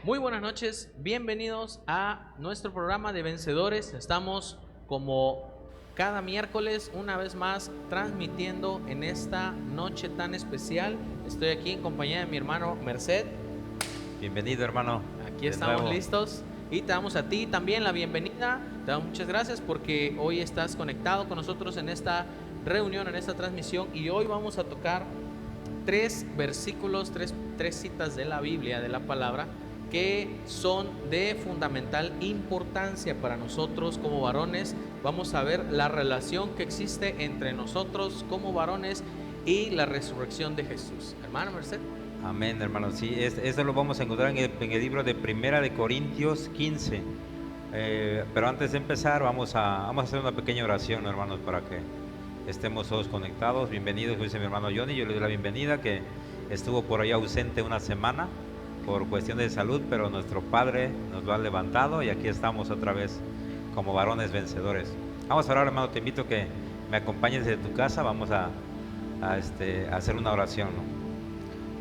Muy buenas noches, bienvenidos a nuestro programa de vencedores. Estamos como cada miércoles una vez más transmitiendo en esta noche tan especial. Estoy aquí en compañía de mi hermano Merced. Bienvenido, hermano. Aquí estamos listos y te damos a ti también la bienvenida. Te damos muchas gracias porque hoy estás conectado con nosotros en esta reunión, en esta transmisión, y hoy vamos a tocar tres versículos, tres citas de la Biblia, de la palabra, que son de fundamental importancia para nosotros como varones. Vamos a ver la relación que existe entre nosotros como varones y la resurrección de Jesús. Hermano Merced. Amén, hermano. Sí, esto lo vamos a encontrar en el libro de Primera de Corintios 15. Pero antes de empezar, vamos a hacer una pequeña oración, hermanos, para que estemos todos conectados. Bienvenidos, dice mi hermano Johnny. Yo le doy la bienvenida, que estuvo por ahí ausente una semana por cuestiones de salud, pero nuestro Padre nos lo ha levantado y aquí estamos otra vez como varones vencedores. Vamos a orar, hermano. Te invito a que me acompañes desde tu casa. Vamos a hacer una oración, ¿no?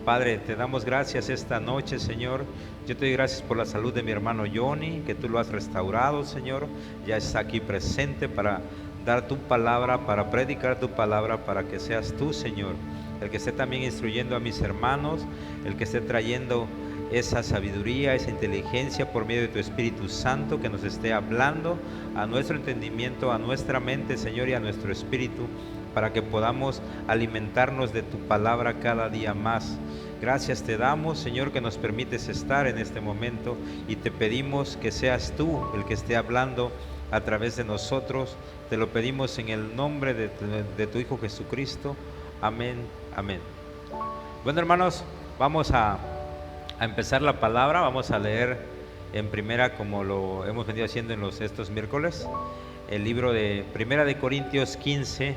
Padre, te damos gracias esta noche, Señor. Yo te doy gracias por la salud de mi hermano Johnny, que tú lo has restaurado, Señor. Ya está aquí presente para dar tu palabra, para predicar tu palabra, para que seas tú, Señor, el que esté también instruyendo a mis hermanos, el que esté trayendo esa sabiduría, esa inteligencia por medio de tu Espíritu Santo, que nos esté hablando a nuestro entendimiento, a nuestra mente, Señor, y a nuestro espíritu, para que podamos alimentarnos de tu palabra cada día más. Gracias te damos, Señor, que nos permites estar en este momento, y te pedimos que seas tú el que esté hablando a través de nosotros. Te lo pedimos en el nombre de tu Hijo Jesucristo. Amén, amén. Bueno, hermanos, vamos a empezar la palabra. Vamos a leer en primera, como lo hemos venido haciendo en estos miércoles, el libro de Primera de Corintios 15,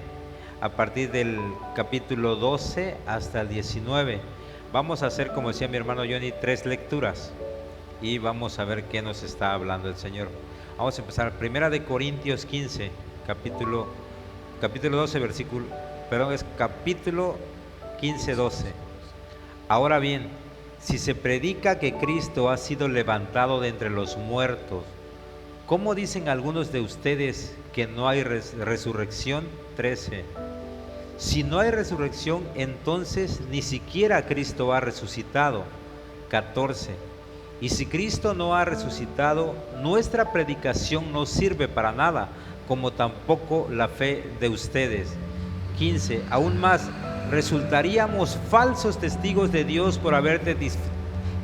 a partir del capítulo 12 hasta el 19. Vamos a hacer, como decía mi hermano Johnny, 3 lecturas y vamos a ver qué nos está hablando el Señor. Vamos a empezar. Primera de Corintios 15, capítulo 12, es capítulo 15, 12. Ahora bien, si se predica que Cristo ha sido levantado de entre los muertos, ¿cómo dicen algunos de ustedes que no hay resurrección? 13. Si no hay resurrección, entonces ni siquiera Cristo ha resucitado. 14. Y si Cristo no ha resucitado, nuestra predicación no sirve para nada, como tampoco la fe de ustedes. 15. Aún más, resultaríamos falsos testigos de Dios por haber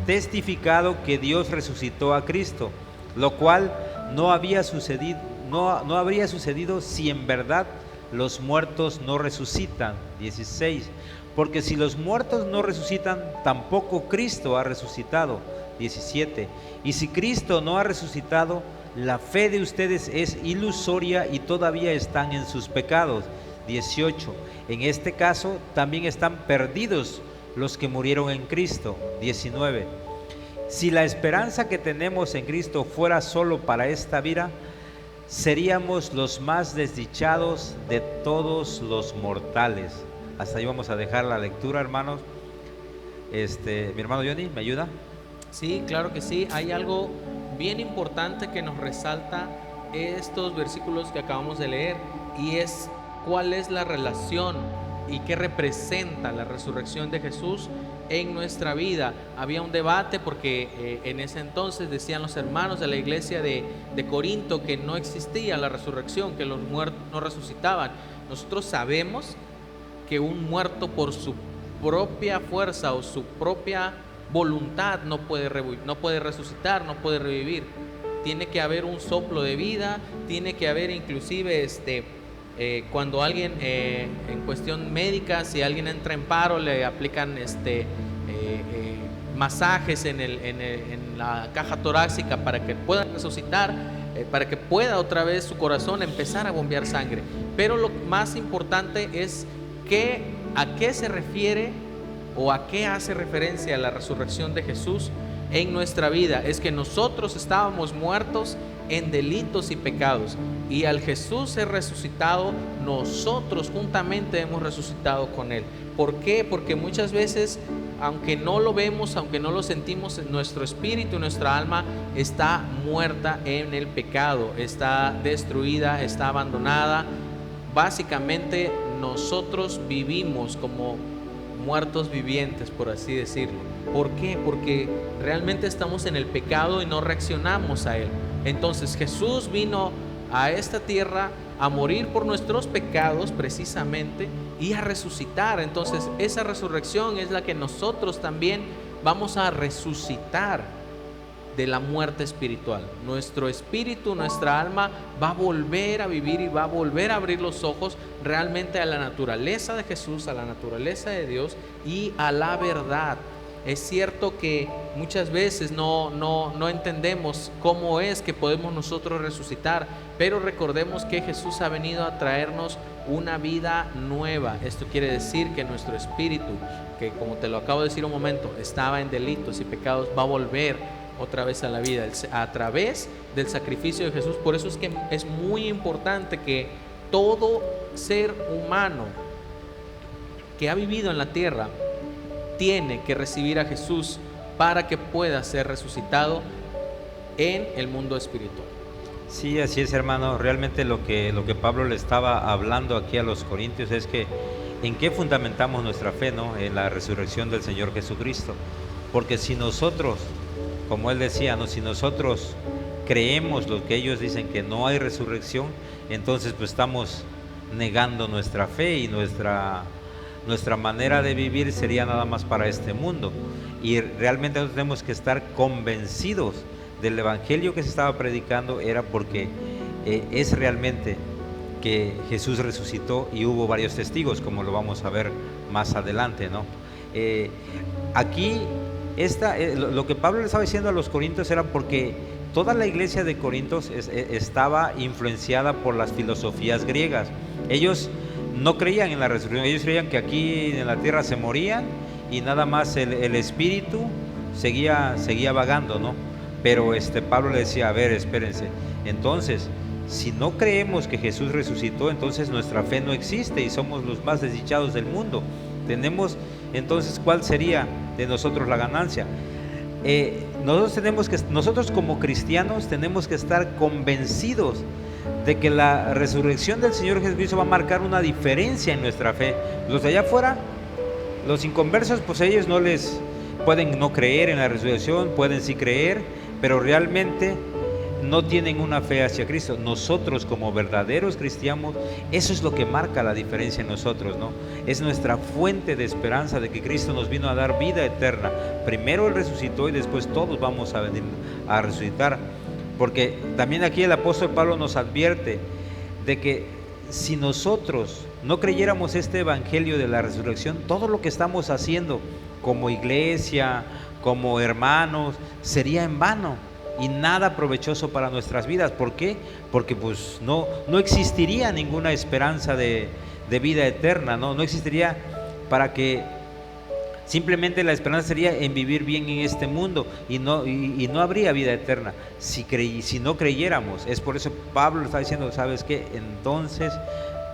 testificado que Dios resucitó a Cristo, lo cual no habría sucedido si en verdad los muertos no resucitan. 16. Porque si los muertos no resucitan, tampoco Cristo ha resucitado. 17. Y si Cristo no ha resucitado, la fe de ustedes es ilusoria y todavía están en sus pecados. 18. En este caso también están perdidos los que murieron en Cristo. 19. Si la esperanza que tenemos en Cristo fuera solo para esta vida, seríamos los más desdichados de todos los mortales. Hasta ahí vamos a dejar la lectura, hermanos. Mi hermano Johnny, ¿me ayuda? Sí, claro que sí. Hay algo bien importante que nos resalta estos versículos que acabamos de leer, y es cuál es la relación y qué representa la resurrección de Jesús en nuestra vida. Había un debate porque en ese entonces decían los hermanos de la iglesia de Corinto que no existía la resurrección, que los muertos no resucitaban. Nosotros sabemos que un muerto por su propia fuerza o su propia voluntad no puede resucitar, no puede revivir. Tiene que haber un soplo de vida, tiene que haber inclusive cuando alguien en cuestión médica, si alguien entra en paro, le aplican masajes en la caja torácica para que pueda resucitar, para que pueda otra vez su corazón empezar a bombear sangre. Pero lo más importante es a qué se refiere o a qué hace referencia la resurrección de Jesús en nuestra vida. Es que nosotros estábamos muertos en delitos y pecados. Y al Jesús ser resucitado, nosotros juntamente hemos resucitado con Él. ¿Por qué? Porque muchas veces, aunque no lo vemos, aunque no lo sentimos, nuestro espíritu, nuestra alma está muerta en el pecado, está destruida, está abandonada. Básicamente nosotros vivimos como muertos vivientes, por así decirlo. ¿Por qué? Porque realmente estamos en el pecado y no reaccionamos a él. Entonces Jesús vino a esta tierra a morir por nuestros pecados precisamente y a resucitar. Entonces esa resurrección es la que nosotros también vamos a resucitar de la muerte espiritual. Nuestro espíritu, nuestra alma va a volver a vivir y va a volver a abrir los ojos realmente a la naturaleza de Jesús, a la naturaleza de Dios y a la verdad. Es cierto que muchas veces no entendemos cómo es que podemos nosotros resucitar, pero recordemos que Jesús ha venido a traernos una vida nueva. Esto quiere decir que nuestro espíritu, que como te lo acabo de decir un momento, estaba en delitos y pecados, va a volver otra vez a la vida a través del sacrificio de Jesús. Por eso es que es muy importante que todo ser humano que ha vivido en la tierra tiene que recibir a Jesús para que pueda ser resucitado en el mundo espiritual. Sí, así es, hermano. Realmente lo que Pablo le estaba hablando aquí a los corintios es que en qué fundamentamos nuestra fe, ¿no? En la resurrección del Señor Jesucristo. Porque si nosotros, como él decía, ¿no? Si nosotros creemos lo que ellos dicen, que no hay resurrección, entonces pues estamos negando nuestra fe, y nuestra manera de vivir sería nada más para este mundo. Y realmente nosotros tenemos que estar convencidos del evangelio que se estaba predicando, era porque es realmente que Jesús resucitó, y hubo varios testigos, como lo vamos a ver más adelante, ¿no? Aquí lo que Pablo le estaba diciendo a los corintios era porque toda la iglesia de Corintios estaba influenciada por las filosofías griegas. Ellos no creían en la resurrección, ellos creían que aquí en la tierra se morían y nada más el espíritu seguía vagando, ¿no? Pero Pablo le decía, a ver, espérense, entonces si no creemos que Jesús resucitó, entonces nuestra fe no existe y somos los más desdichados del mundo. Entonces, ¿cuál sería de nosotros la ganancia? Nosotros como cristianos tenemos que estar convencidos de que la resurrección del Señor Jesucristo va a marcar una diferencia en nuestra fe. Los de allá afuera, los inconversos, pues ellos no les pueden no creer en la resurrección, pueden sí creer, pero realmente no tienen una fe hacia Cristo. Nosotros como verdaderos cristianos, eso es lo que marca la diferencia en nosotros, ¿no? Es nuestra fuente de esperanza de que Cristo nos vino a dar vida eterna. Primero Él resucitó y después todos vamos a venir a resucitar. Porque también aquí el apóstol Pablo nos advierte de que si nosotros no creyéramos este evangelio de la resurrección, todo lo que estamos haciendo como iglesia, como hermanos, sería en vano y nada provechoso para nuestras vidas. ¿Por qué? Porque pues no existiría ninguna esperanza de vida eterna, no existiría, para que simplemente la esperanza sería en vivir bien en este mundo y no habría vida eterna si no creyéramos. Es por eso Pablo está diciendo, ¿sabes qué? Entonces,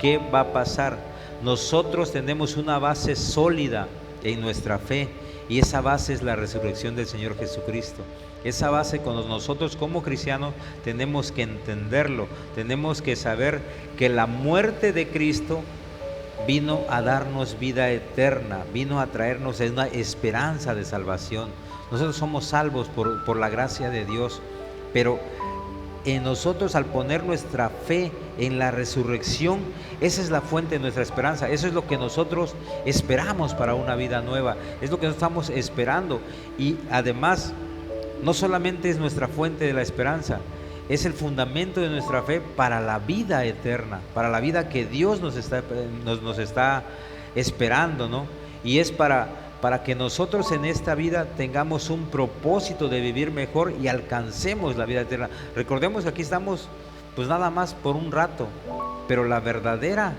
¿qué va a pasar? Nosotros tenemos una base sólida en nuestra fe, y esa base es la resurrección del Señor Jesucristo. Esa base, cuando nosotros como cristianos tenemos que entenderlo, tenemos que saber que la muerte de Cristo vino a darnos vida eterna, vino a traernos una esperanza de salvación. Nosotros somos salvos por la gracia de Dios, pero en nosotros, al poner nuestra fe en la resurrección, esa es la fuente de nuestra esperanza. Eso es lo que nosotros esperamos para una vida nueva, es lo que estamos esperando. Y además, no solamente es nuestra fuente de la esperanza, es el fundamento de nuestra fe para la vida eterna, para la vida que Dios nos está esperando, ¿no? Y es para que nosotros en esta vida tengamos un propósito de vivir mejor y alcancemos la vida eterna. Recordemos que aquí estamos pues nada más por un rato, pero la verdadera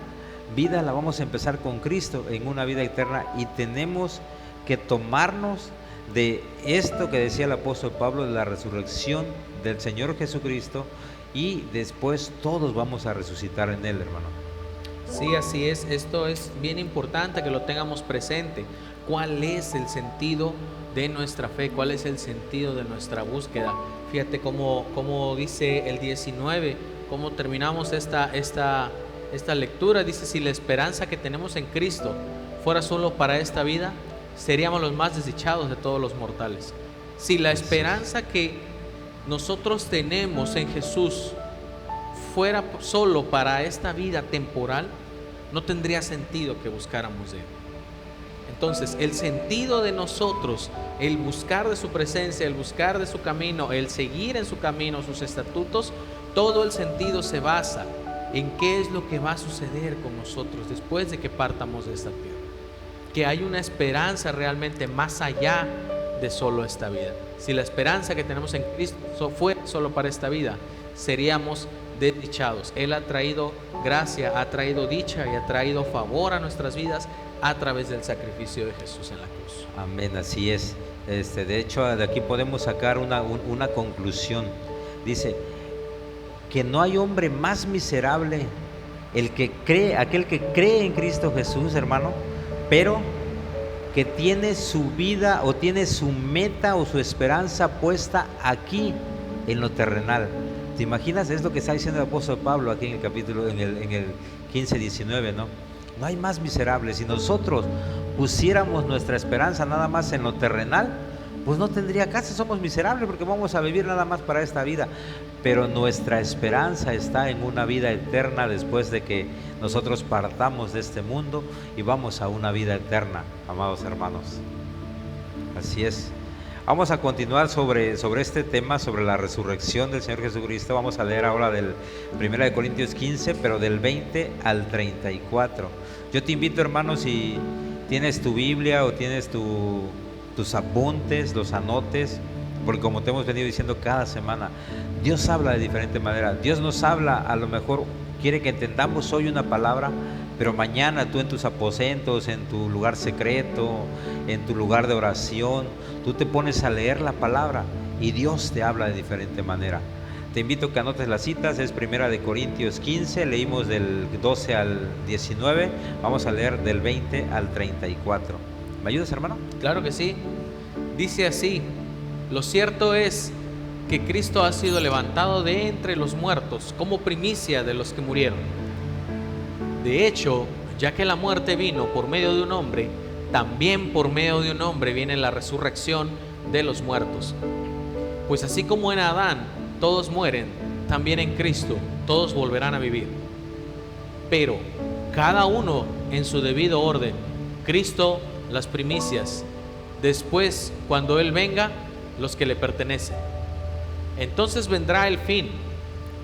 vida la vamos a empezar con Cristo en una vida eterna, y tenemos que tomarnos de esto que decía el apóstol Pablo, de la resurrección del Señor Jesucristo, y después todos vamos a resucitar en Él, hermano. Sí, así es. Esto es bien importante que lo tengamos presente. ¿Cuál es el sentido de nuestra fe? ¿Cuál es el sentido de nuestra búsqueda? Fíjate cómo dice el 19, cómo terminamos esta lectura. Dice: si la esperanza que tenemos en Cristo fuera solo para esta vida, seríamos los más desdichados de todos los mortales. Si la esperanza que nosotros tenemos en Jesús fuera solo para esta vida temporal, no tendría sentido que buscáramos de Él. Entonces, el sentido de nosotros, el buscar de su presencia, el buscar de su camino, el seguir en su camino, sus estatutos, todo el sentido se basa en qué es lo que va a suceder con nosotros después de que partamos de esta tierra. Que hay una esperanza realmente más allá de solo esta vida. Si la esperanza que tenemos en Cristo fue solo para esta vida, seríamos desdichados. Él ha traído gracia, ha traído dicha y ha traído favor a nuestras vidas a través del sacrificio de Jesús en la cruz. Amén, así es. De hecho, de aquí podemos sacar una conclusión. Dice que no hay hombre más miserable aquel que cree en Cristo Jesús, hermano, pero que tiene su vida o tiene su meta o su esperanza puesta aquí en lo terrenal. ¿Te imaginas? Es lo que está diciendo el apóstol Pablo aquí en el capítulo, en el 15-19, ¿no? No hay más miserable. Si nosotros pusiéramos nuestra esperanza nada más en lo terrenal, pues no tendría caso. Somos miserables porque vamos a vivir nada más para esta vida. Pero nuestra esperanza está en una vida eterna después de que nosotros partamos de este mundo y vamos a una vida eterna, amados hermanos. Así es. Vamos a continuar sobre este tema, sobre la resurrección del Señor Jesucristo. Vamos a leer ahora del 1 Corintios 15, pero del 20 al 34. Yo te invito, hermano, si tienes tu Biblia o tienes tus apuntes, los anotes, porque como te hemos venido diciendo cada semana, Dios habla de diferente manera. Dios nos habla, a lo mejor quiere que entendamos hoy una palabra, pero mañana tú en tus aposentos, en tu lugar secreto, en tu lugar de oración, tú te pones a leer la palabra y Dios te habla de diferente manera. Te invito a que anotes las citas. Es 1 Corintios 15, leímos del 12 al 19, vamos a leer del 20 al 34. ¿Me ayudas, hermano? Claro que sí. Dice así: lo cierto es que Cristo ha sido levantado de entre los muertos como primicia de los que murieron. De hecho, ya que la muerte vino por medio de un hombre, también por medio de un hombre viene la resurrección de los muertos. Pues así como en Adán todos mueren, también en Cristo todos volverán a vivir. Pero cada uno en su debido orden. Cristo las primicias, después, cuando Él venga, los que le pertenecen. Entonces vendrá el fin,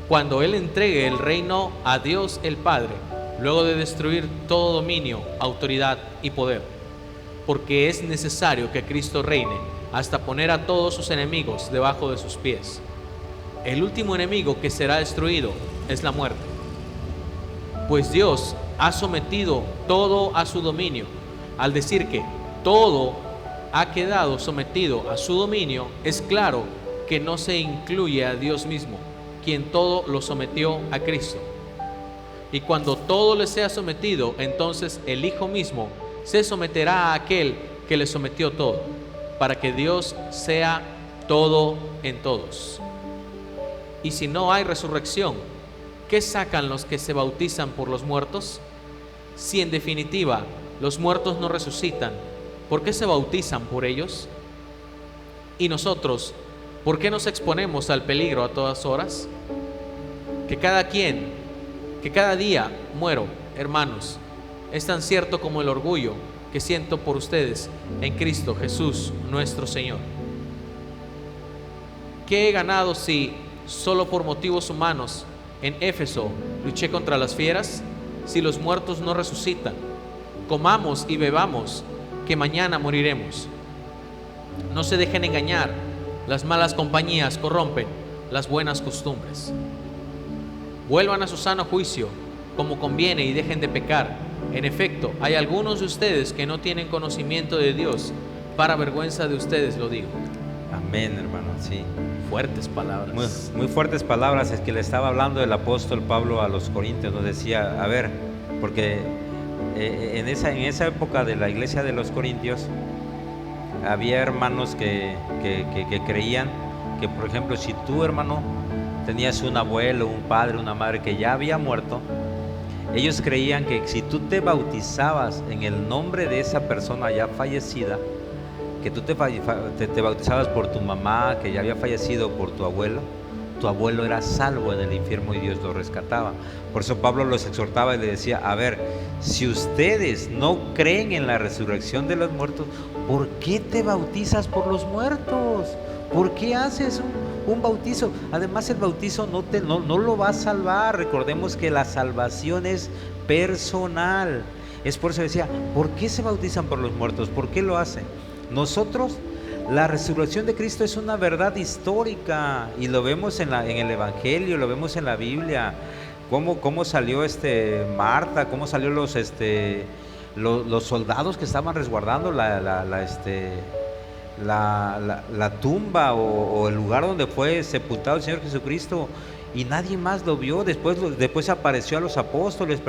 cuando Él entregue el reino a Dios el Padre, luego de destruir todo dominio, autoridad y poder. Porque es necesario que Cristo reine hasta poner a todos sus enemigos debajo de sus pies. El último enemigo que será destruido es la muerte. Pues Dios ha sometido todo a su dominio. Al decir que todo ha quedado sometido a su dominio, es claro que no se incluye a Dios mismo, quien todo lo sometió a Cristo. Y cuando todo le sea sometido, entonces el Hijo mismo se someterá a aquel que le sometió todo, para que Dios sea todo en todos. Y si no hay resurrección, ¿qué sacan los que se bautizan por los muertos? Si en definitiva los muertos no resucitan, ¿por qué se bautizan por ellos? Y nosotros, ¿por qué nos exponemos al peligro a todas horas? Que cada día muero, hermanos, es tan cierto como el orgullo que siento por ustedes en Cristo Jesús nuestro Señor. ¿Qué he ganado si solo por motivos humanos en Éfeso luché contra las fieras? Si los muertos no resucitan, comamos y bebamos, que mañana moriremos. No se dejen engañar, las malas compañías corrompen las buenas costumbres. Vuelvan a su sano juicio, como conviene, y dejen de pecar. En efecto, hay algunos de ustedes que no tienen conocimiento de Dios. Para vergüenza de ustedes lo digo. Amén, hermano, sí. Fuertes palabras. Muy fuertes palabras. Es que le estaba hablando el apóstol Pablo a los corintios, nos decía, a ver, porque en esa época de la iglesia de los corintios había hermanos que creían que, por ejemplo, si tú, hermano, tenías un abuelo, un padre, una madre que ya había muerto, ellos creían que si tú te bautizabas en el nombre de esa persona ya fallecida, que tú te bautizabas por tu mamá que ya había fallecido, por tu abuelo era salvo en el infierno y Dios lo rescataba. Por eso Pablo los exhortaba y le decía, a ver, si ustedes no creen en la resurrección de los muertos, ¿por qué te bautizas por los muertos? ¿Por qué haces un bautizo? Además, el bautizo no lo va a salvar. Recordemos que la salvación es personal. Es por eso decía, ¿por qué se bautizan por los muertos? ¿Por qué lo hacen? Nosotros, la resurrección de Cristo es una verdad histórica y lo vemos en el Evangelio, lo vemos en la Biblia. Cómo salió Marta, cómo salió los soldados que estaban resguardando la tumba o el lugar donde fue sepultado el Señor Jesucristo, y nadie más lo vio. Después apareció a los apóstoles,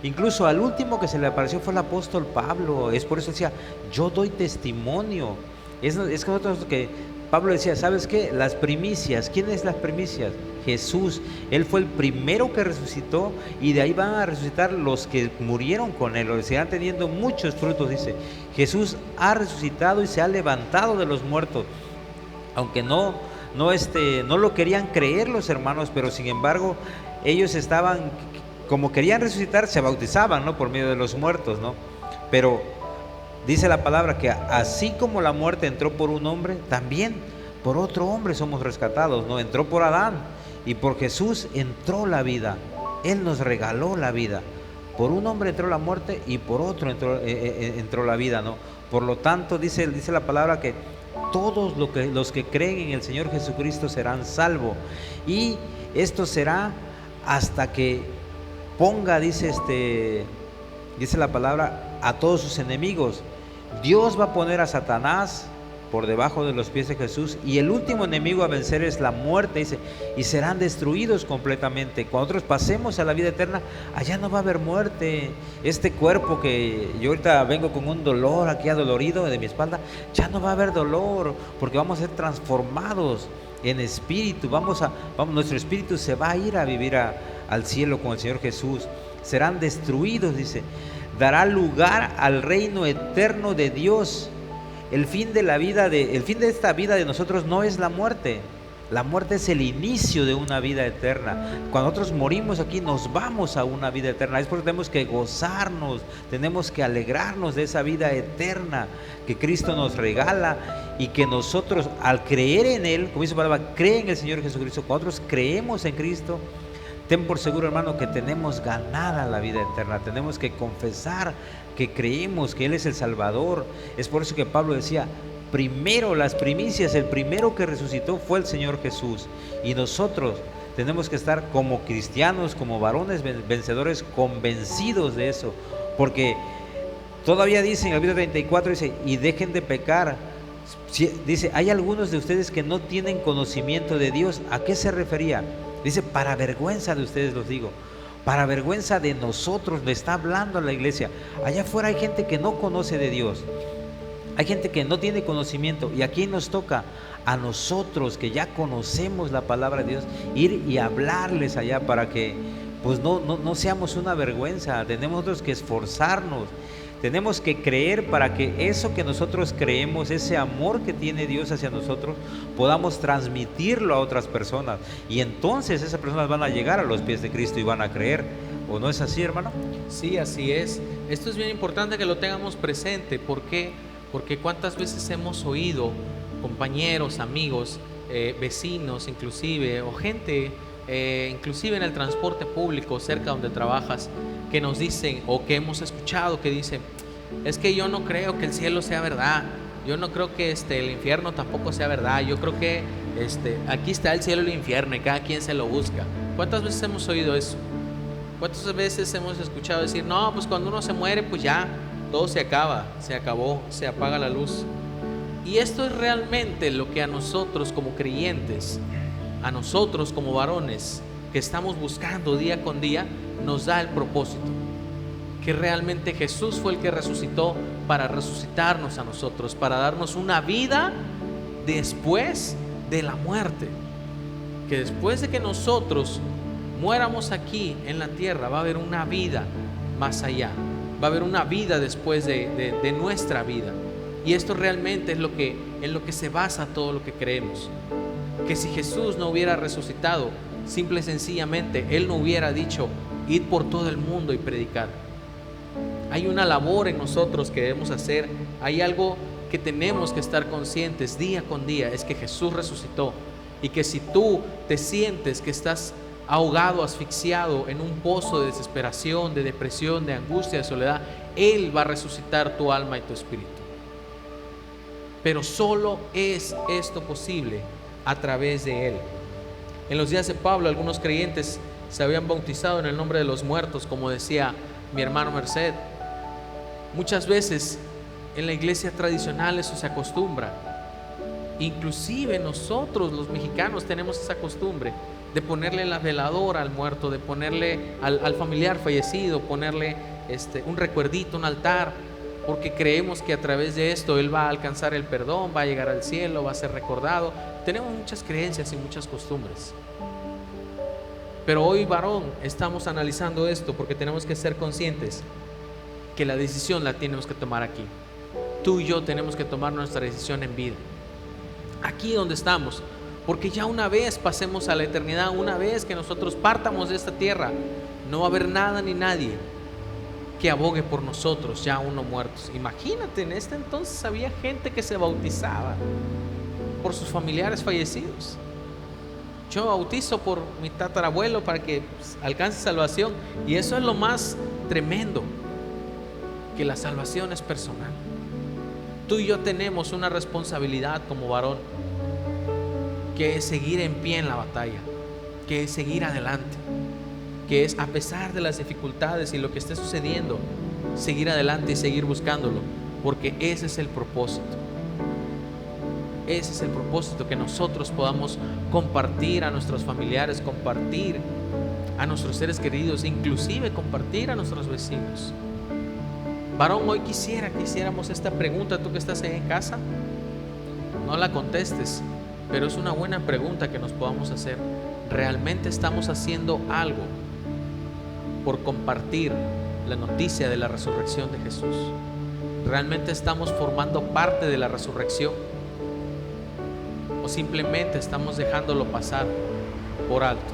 incluso al último que se le apareció fue el apóstol Pablo. Es por eso decía, yo doy testimonio. Es que nosotros, que Pablo decía, ¿sabes qué? Las primicias, ¿quién es las primicias? Jesús. Él fue el primero que resucitó, y de ahí van a resucitar los que murieron con él, o seguirán teniendo muchos frutos. Dice, Jesús ha resucitado y se ha levantado de los muertos. Aunque no lo querían creer los hermanos, pero sin embargo ellos estaban, como querían resucitar, se bautizaban, ¿no?, por medio de los muertos, ¿no? Pero dice la palabra que así como la muerte entró por un hombre, también por otro hombre somos rescatados, ¿no? Entró por Adán, y por Jesús entró la vida. Él nos regaló la vida. Por un hombre entró la muerte y por otro entró la vida, ¿no? Por lo tanto, dice la palabra que todos los que creen en el Señor Jesucristo serán salvos, y esto será hasta que ponga, dice la palabra, a todos sus enemigos. Dios va a poner a Satanás por debajo de los pies de Jesús, y el último enemigo a vencer es la muerte, dice, y serán destruidos completamente. Cuando nosotros pasemos a la vida eterna, allá no va a haber muerte. Este cuerpo que yo ahorita vengo con un dolor aquí adolorido de mi espalda, ya no va a haber dolor, porque vamos a ser transformados en espíritu. Nuestro espíritu se va a ir a vivir al cielo con el Señor Jesús. Serán destruidos, dice, dará lugar al reino eterno de Dios. El fin de esta vida de nosotros no es la muerte. La muerte es el inicio de una vida eterna. Cuando nosotros morimos aquí, nos vamos a una vida eterna. Es por eso que tenemos que gozarnos, tenemos que alegrarnos de esa vida eterna que Cristo nos regala, y que nosotros, al creer en Él, como dice la palabra, cree en el Señor Jesucristo. Cuando nosotros creemos en Cristo, ten por seguro, hermano, que tenemos ganada la vida eterna. Tenemos que confesar que creemos que Él es el Salvador. Es por eso que Pablo decía, primero las primicias, el primero que resucitó fue el Señor Jesús, y nosotros tenemos que estar como cristianos, como varones vencedores, convencidos de eso, porque todavía dice en el capítulo 34, dice, y dejen de pecar. Dice, hay algunos de ustedes que no tienen conocimiento de Dios. ¿A qué se refería? Dice, para vergüenza de ustedes los digo, para vergüenza de nosotros, le está hablando a la iglesia. Allá afuera hay gente que no conoce de Dios, hay gente que no tiene conocimiento, y aquí nos toca a nosotros, que ya conocemos la palabra de Dios, ir y hablarles allá para que pues no seamos una vergüenza. Tenemos nosotros que esforzarnos, tenemos que creer para que eso que nosotros creemos, ese amor que tiene Dios hacia nosotros, podamos transmitirlo a otras personas, y entonces esas personas van a llegar a los pies de Cristo y van a creer. ¿O no es así, hermano? Sí, así es. Esto es bien importante que lo tengamos presente. ¿Por qué? Porque cuántas veces hemos oído compañeros, amigos, vecinos inclusive, o gente inclusive en el transporte público cerca donde trabajas, que nos dicen, o que hemos escuchado que dicen, es que yo no creo que el cielo sea verdad, yo no creo que el infierno tampoco sea verdad, yo creo que aquí está el cielo y el infierno y cada quien se lo busca. ¿Cuántas veces hemos oído eso? ¿Cuántas veces hemos escuchado decir, no, pues cuando uno se muere, pues ya todo se acaba, se acabó, se apaga la luz? Y esto es realmente lo que a nosotros como creyentes, a nosotros como varones que estamos buscando día con día, nos da el propósito. Que realmente Jesús fue el que resucitó para resucitarnos a nosotros, para darnos una vida después de la muerte. Que después de que nosotros muéramos aquí en la tierra, va a haber una vida más allá. Va a haber una vida después de nuestra vida. Y esto realmente es en lo que se basa todo lo que creemos. Que si Jesús no hubiera resucitado, simple y sencillamente Él no hubiera dicho: id por todo el mundo y predicar. Hay una labor en nosotros que debemos hacer. Hay algo que tenemos que estar conscientes día con día. Es que Jesús resucitó. Y que si tú te sientes que estás ahogado, asfixiado en un pozo de desesperación, de depresión, de angustia, de soledad, Él va a resucitar tu alma y tu espíritu. Pero solo es esto posible a través de Él. En los días de Pablo, algunos creyentes se habían bautizado en el nombre de los muertos, como decía mi hermano Merced. Muchas veces en la iglesia tradicional eso se acostumbra. Inclusive nosotros los mexicanos tenemos esa costumbre de ponerle la veladora al muerto, de ponerle al familiar fallecido, ponerle un recuerdito, un altar, porque creemos que a través de esto él va a alcanzar el perdón, va a llegar al cielo, va a ser recordado. Tenemos muchas creencias y muchas costumbres. Pero hoy, varón, estamos analizando esto porque tenemos que ser conscientes que la decisión la tenemos que tomar aquí. Tú y yo tenemos que tomar nuestra decisión en vida, aquí donde estamos, porque ya una vez pasemos a la eternidad, una vez que nosotros partamos de esta tierra, no va a haber nada ni nadie que abogue por nosotros ya uno muertos. Imagínate, en este entonces había gente que se bautizaba por sus familiares fallecidos. Yo bautizo por mi tatarabuelo para que alcance salvación, y eso es lo más tremendo, que la salvación es personal. Tú y yo tenemos una responsabilidad como varón, que es seguir en pie en la batalla, que es seguir adelante, que es, a pesar de las dificultades y lo que esté sucediendo, seguir adelante y seguir buscándolo, porque ese es el propósito. Ese es el propósito, que nosotros podamos compartir a nuestros familiares, compartir a nuestros seres queridos, inclusive compartir a nuestros vecinos. Varón, hoy quisiéramos esta pregunta. Tú que estás ahí en casa, no la contestes, pero es una buena pregunta que nos podamos hacer. ¿Realmente estamos haciendo algo por compartir la noticia de la resurrección de Jesús? ¿Realmente estamos formando parte de la resurrección? ¿O simplemente estamos dejándolo pasar por alto?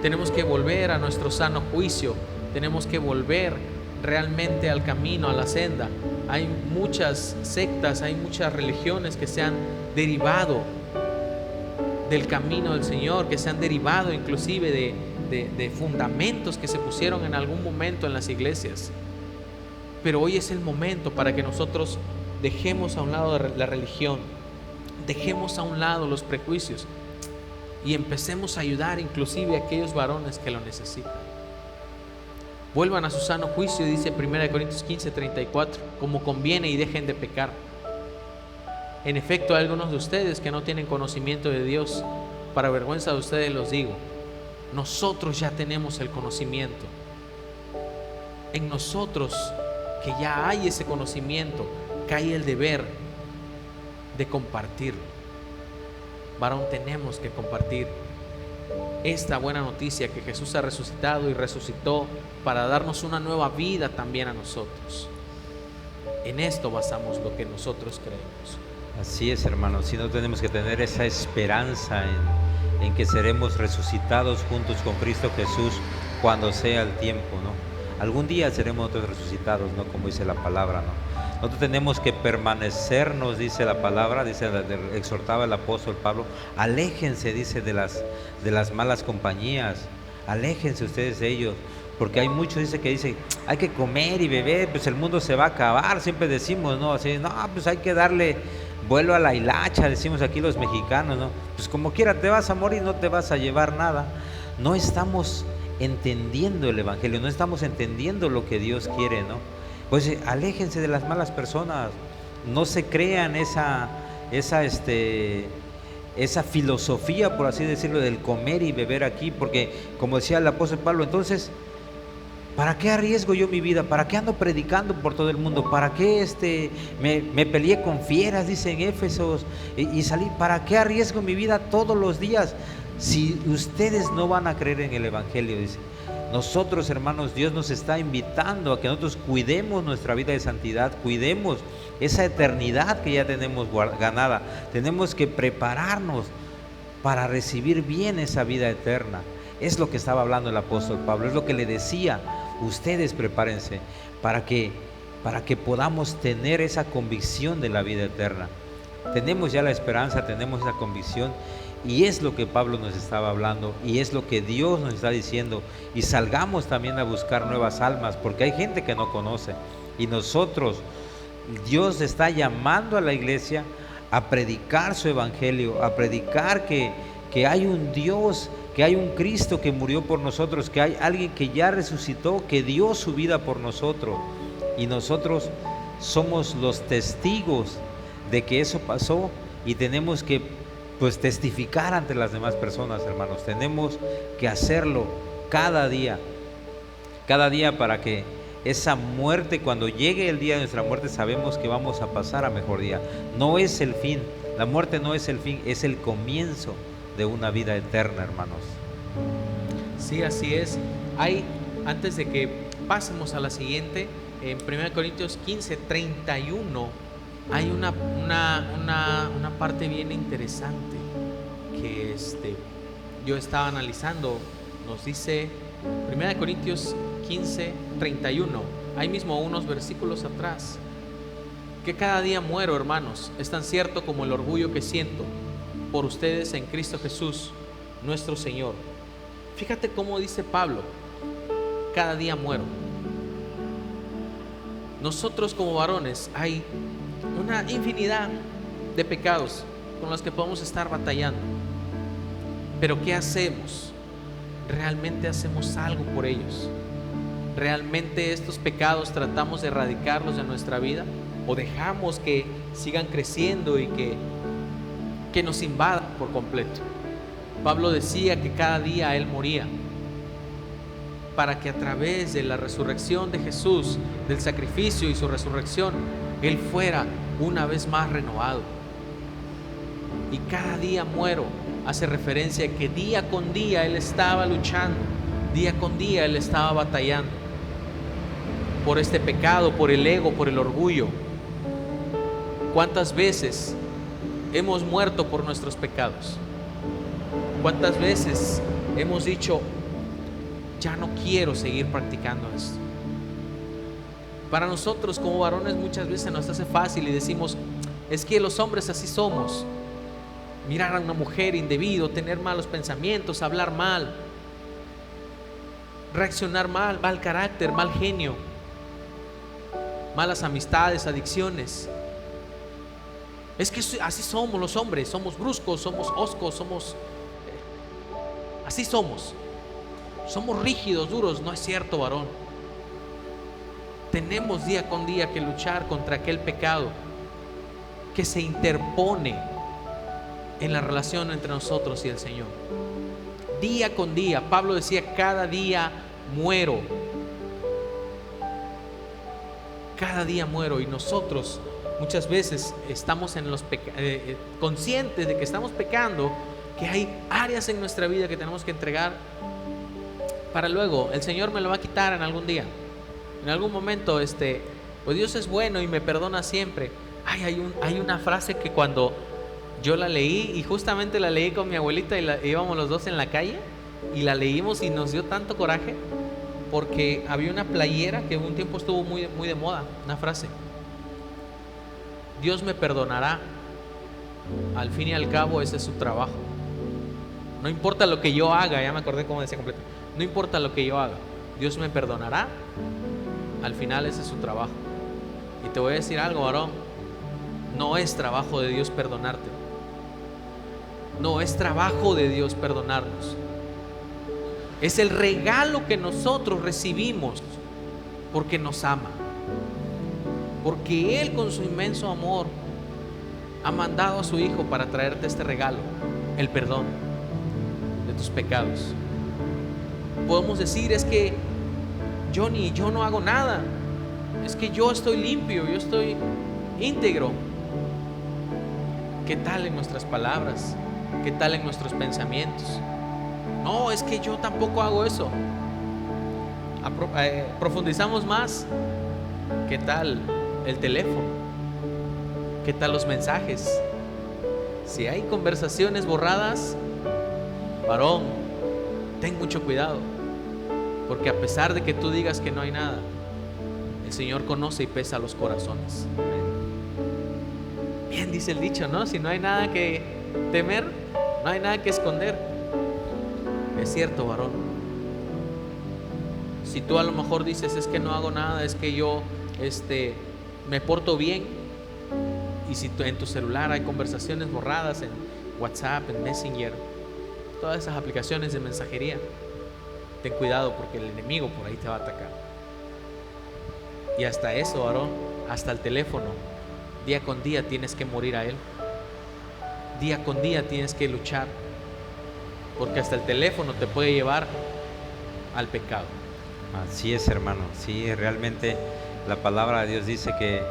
Tenemos que volver a nuestro sano juicio. Tenemos que volver realmente al camino, a la senda. Hay muchas sectas, hay muchas religiones que se han derivado del camino del Señor, que se han derivado inclusive de fundamentos que se pusieron en algún momento en las iglesias. Pero hoy es el momento para que nosotros dejemos a un lado la religión, dejemos a un lado los prejuicios y empecemos a ayudar inclusive a aquellos varones que lo necesitan. Vuelvan a su sano juicio, dice 1 Corintios 15:34, como conviene, y dejen de pecar. En efecto, hay algunos de ustedes que no tienen conocimiento de Dios. Para vergüenza de ustedes los digo, nosotros ya tenemos el conocimiento. En nosotros, que ya hay ese conocimiento, cae el deber de compartirlo. Varón, tenemos que compartir esta buena noticia, que Jesús ha resucitado y resucitó para darnos una nueva vida también a nosotros. En esto basamos lo que nosotros creemos. Así es, hermanos. Si no, tenemos que tener esa esperanza en que seremos resucitados juntos con Cristo Jesús cuando sea el tiempo, ¿no? Algún día seremos nosotros resucitados, ¿no? Como dice la palabra, ¿no? Nosotros tenemos que permanecer, nos dice la palabra, exhortaba el apóstol Pablo, aléjense, dice, de las malas compañías, aléjense ustedes de ellos, porque hay muchos, dice, hay que comer y beber, pues el mundo se va a acabar, siempre decimos, ¿no? Así, no, pues hay que darle vuelo a la hilacha, decimos aquí los mexicanos, ¿no? Pues como quiera te vas a morir, no te vas a llevar nada. No estamos entendiendo el evangelio, no estamos entendiendo lo que Dios quiere, ¿no? Pues aléjense de las malas personas. no se crean esa filosofía, por así decirlo, del comer y beber aquí, porque como decía el apóstol Pablo, entonces, ¿para qué arriesgo yo mi vida? ¿Para qué ando predicando por todo el mundo? ¿Para qué me peleé con fieras, dice en Éfesos, y salí? ¿Para qué arriesgo mi vida todos los días si ustedes no van a creer en el Evangelio? Dice. Nosotros, hermanos, Dios nos está invitando a que nosotros cuidemos nuestra vida de santidad, cuidemos esa eternidad que ya tenemos ganada. Tenemos que prepararnos para recibir bien esa vida eterna. Es lo que estaba hablando el apóstol Pablo, es lo que le decía. Ustedes prepárense para que podamos tener esa convicción de la vida eterna. Tenemos ya la esperanza, tenemos esa convicción, y es lo que Pablo nos estaba hablando, y es lo que Dios nos está diciendo. Y salgamos también a buscar nuevas almas, porque hay gente que no conoce, y nosotros, Dios está llamando a la iglesia a predicar su evangelio, a predicar que hay un Dios, que hay un Cristo que murió por nosotros, que hay alguien que ya resucitó, que dio su vida por nosotros, y nosotros somos los testigos de que eso pasó, y tenemos que testificar ante las demás personas, hermanos. Tenemos que hacerlo cada día para que esa muerte, cuando llegue el día de nuestra muerte, sabemos que vamos a pasar a mejor día. No es el fin, la muerte no es el fin, es el comienzo de una vida eterna, hermanos. Sí, así es. Antes de que pasemos a la siguiente, en 1 Corintios 15, 31, hay una parte bien interesante que yo estaba analizando. Nos dice 1 Corintios 15, 31, ahí mismo unos versículos atrás, que cada día muero, hermanos, es tan cierto como el orgullo que siento por ustedes en Cristo Jesús, nuestro Señor. Fíjate cómo dice Pablo, cada día muero. Nosotros como varones hay una infinidad de pecados con los que podemos estar batallando, pero ¿qué hacemos? ¿Realmente hacemos algo por ellos? ¿Realmente estos pecados tratamos de erradicarlos de nuestra vida? ¿O dejamos que sigan creciendo y que nos invadan por completo? Pablo decía que cada día él moría, para que a través de la resurrección de Jesús, del sacrificio y su resurrección, él fuera una vez más renovado. Y cada día muero hace referencia a que día con día él estaba luchando, día con día él estaba batallando por este pecado, por el ego, por el orgullo. ¿Cuántas veces hemos muerto por nuestros pecados? ¿Cuántas veces hemos dicho, ya no quiero seguir practicando esto? Para nosotros como varones muchas veces nos hace fácil y decimos, es que los hombres así somos. Mirar a una mujer indebido, tener malos pensamientos, hablar mal, reaccionar mal, mal carácter, mal genio, malas amistades, adicciones. Es que así somos los hombres, somos bruscos, somos hoscos, así somos rígidos, duros. No es cierto, varón. Tenemos día con día que luchar contra aquel pecado que se interpone en la relación entre nosotros y el Señor. Día con día, Pablo decía, cada día muero. Cada día muero. Y nosotros muchas veces estamos conscientes de que estamos pecando, que hay áreas en nuestra vida que tenemos que entregar para luego. El Señor me lo va a quitar en algún día, en algún momento. Pues Dios es bueno y me perdona siempre. Hay una frase que cuando yo la leí, y justamente la leí con mi abuelita, y íbamos los dos en la calle y la leímos, y nos dio tanto coraje porque había una playera que un tiempo estuvo muy, muy de moda, una frase: Dios me perdonará. Al fin y al cabo ese es su trabajo. No importa lo que yo haga, ya me acordé cómo decía completo. No importa lo que yo haga, Dios me perdonará. Al final ese es su trabajo. Y te voy a decir algo, varón, no es trabajo de Dios perdonarte. No es trabajo de Dios perdonarnos. Es el regalo que nosotros recibimos porque nos ama. porque Él con su inmenso amor ha mandado a su Hijo para traerte este regalo, el perdón de tus pecados. Podemos decir, es que yo no hago nada, es que yo estoy limpio, yo estoy íntegro. ¿Qué tal en nuestras palabras? ¿Qué tal en nuestros pensamientos? No, es que yo tampoco hago eso. Profundizamos más. ¿Qué tal el teléfono? ¿Qué tal los mensajes? Si hay conversaciones borradas, varón, ten mucho cuidado, porque a pesar de que tú digas que no hay nada, el Señor conoce y pesa los corazones. Bien dice el dicho, ¿no? Si no hay nada que temer, no hay nada que esconder. Es cierto, varón. Si tú a lo mejor dices, es que no hago nada, es que yo me porto bien, y si en tu celular hay conversaciones borradas en WhatsApp, en Messenger, todas esas aplicaciones de mensajería, ten cuidado, porque el enemigo por ahí te va a atacar. Y hasta eso, varón, hasta el teléfono, día con día tienes que morir a él. Día con día tienes que luchar, porque hasta el teléfono te puede llevar al pecado. Así es, hermano. Sí, realmente la palabra de Dios dice que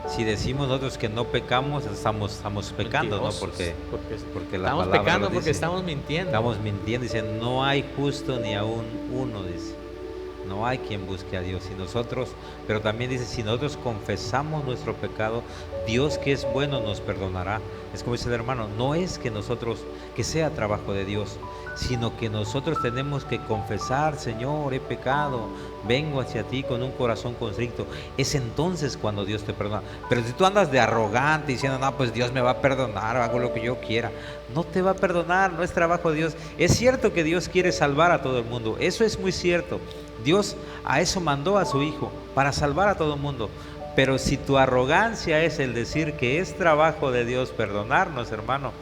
si decimos nosotros que no pecamos, estamos pecando, ¿no? Porque la estamos palabra pecando, dice, porque estamos mintiendo. Estamos mintiendo, dice, no hay justo ni aún uno, dice. No hay quien busque a Dios. Y nosotros, pero también dice, si nosotros confesamos nuestro pecado, Dios, que es bueno, nos perdonará. Es como dice el hermano, no es que nosotros, que sea trabajo de Dios, sino que nosotros tenemos que confesar, Señor, he pecado, vengo hacia ti con un corazón constricto. Es entonces cuando Dios te perdona. Pero si tú andas de arrogante diciendo, no, pues Dios me va a perdonar, hago lo que yo quiera, no te va a perdonar, no es trabajo de Dios. Es cierto que Dios quiere salvar a todo el mundo, eso es muy cierto. Dios a eso mandó a su Hijo, para salvar a todo el mundo. Pero si tu arrogancia es el decir que es trabajo de Dios perdonarnos, hermano,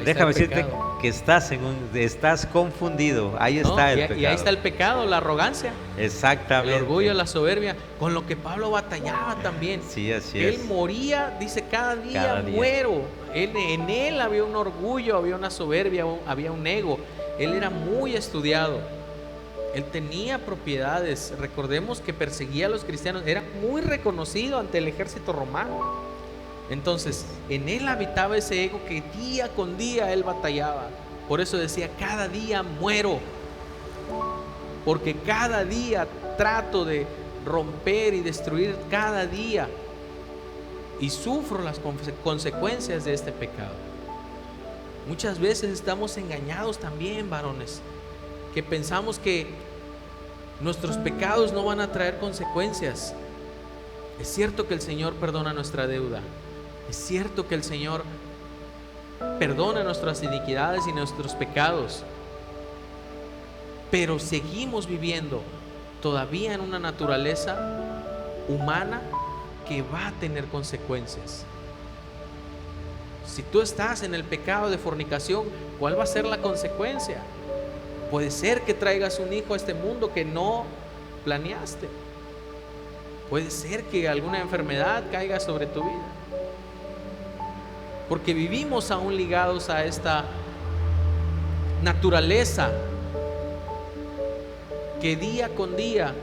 déjame decirte que estás confundido. Ahí está el pecado. Y ahí está el pecado, la arrogancia. Exactamente. El orgullo, la soberbia, con lo que Pablo batallaba también. Sí, así es. Él moría, dice, cada día muero. En él había un orgullo, había una soberbia, había un ego. Él era muy estudiado. Él tenía propiedades. Recordemos que perseguía a los cristianos. Era muy reconocido ante el ejército romano. Entonces, en él habitaba ese ego que día con día él batallaba. Por eso decía, cada día muero, porque cada día trato de romper y destruir cada día, y sufro las consecuencias de este pecado. Muchas veces estamos engañados también, varones, que pensamos que nuestros pecados no van a traer consecuencias. Es cierto que el Señor perdona nuestra deuda. Es cierto que el Señor perdona nuestras iniquidades y nuestros pecados, pero seguimos viviendo todavía en una naturaleza humana que va a tener consecuencias. Si tú estás en el pecado de fornicación, ¿cuál va a ser la consecuencia? Puede ser que traigas un hijo a este mundo que no planeaste. Puede ser que alguna enfermedad caiga sobre tu vida, porque vivimos aún ligados a esta naturaleza que día con día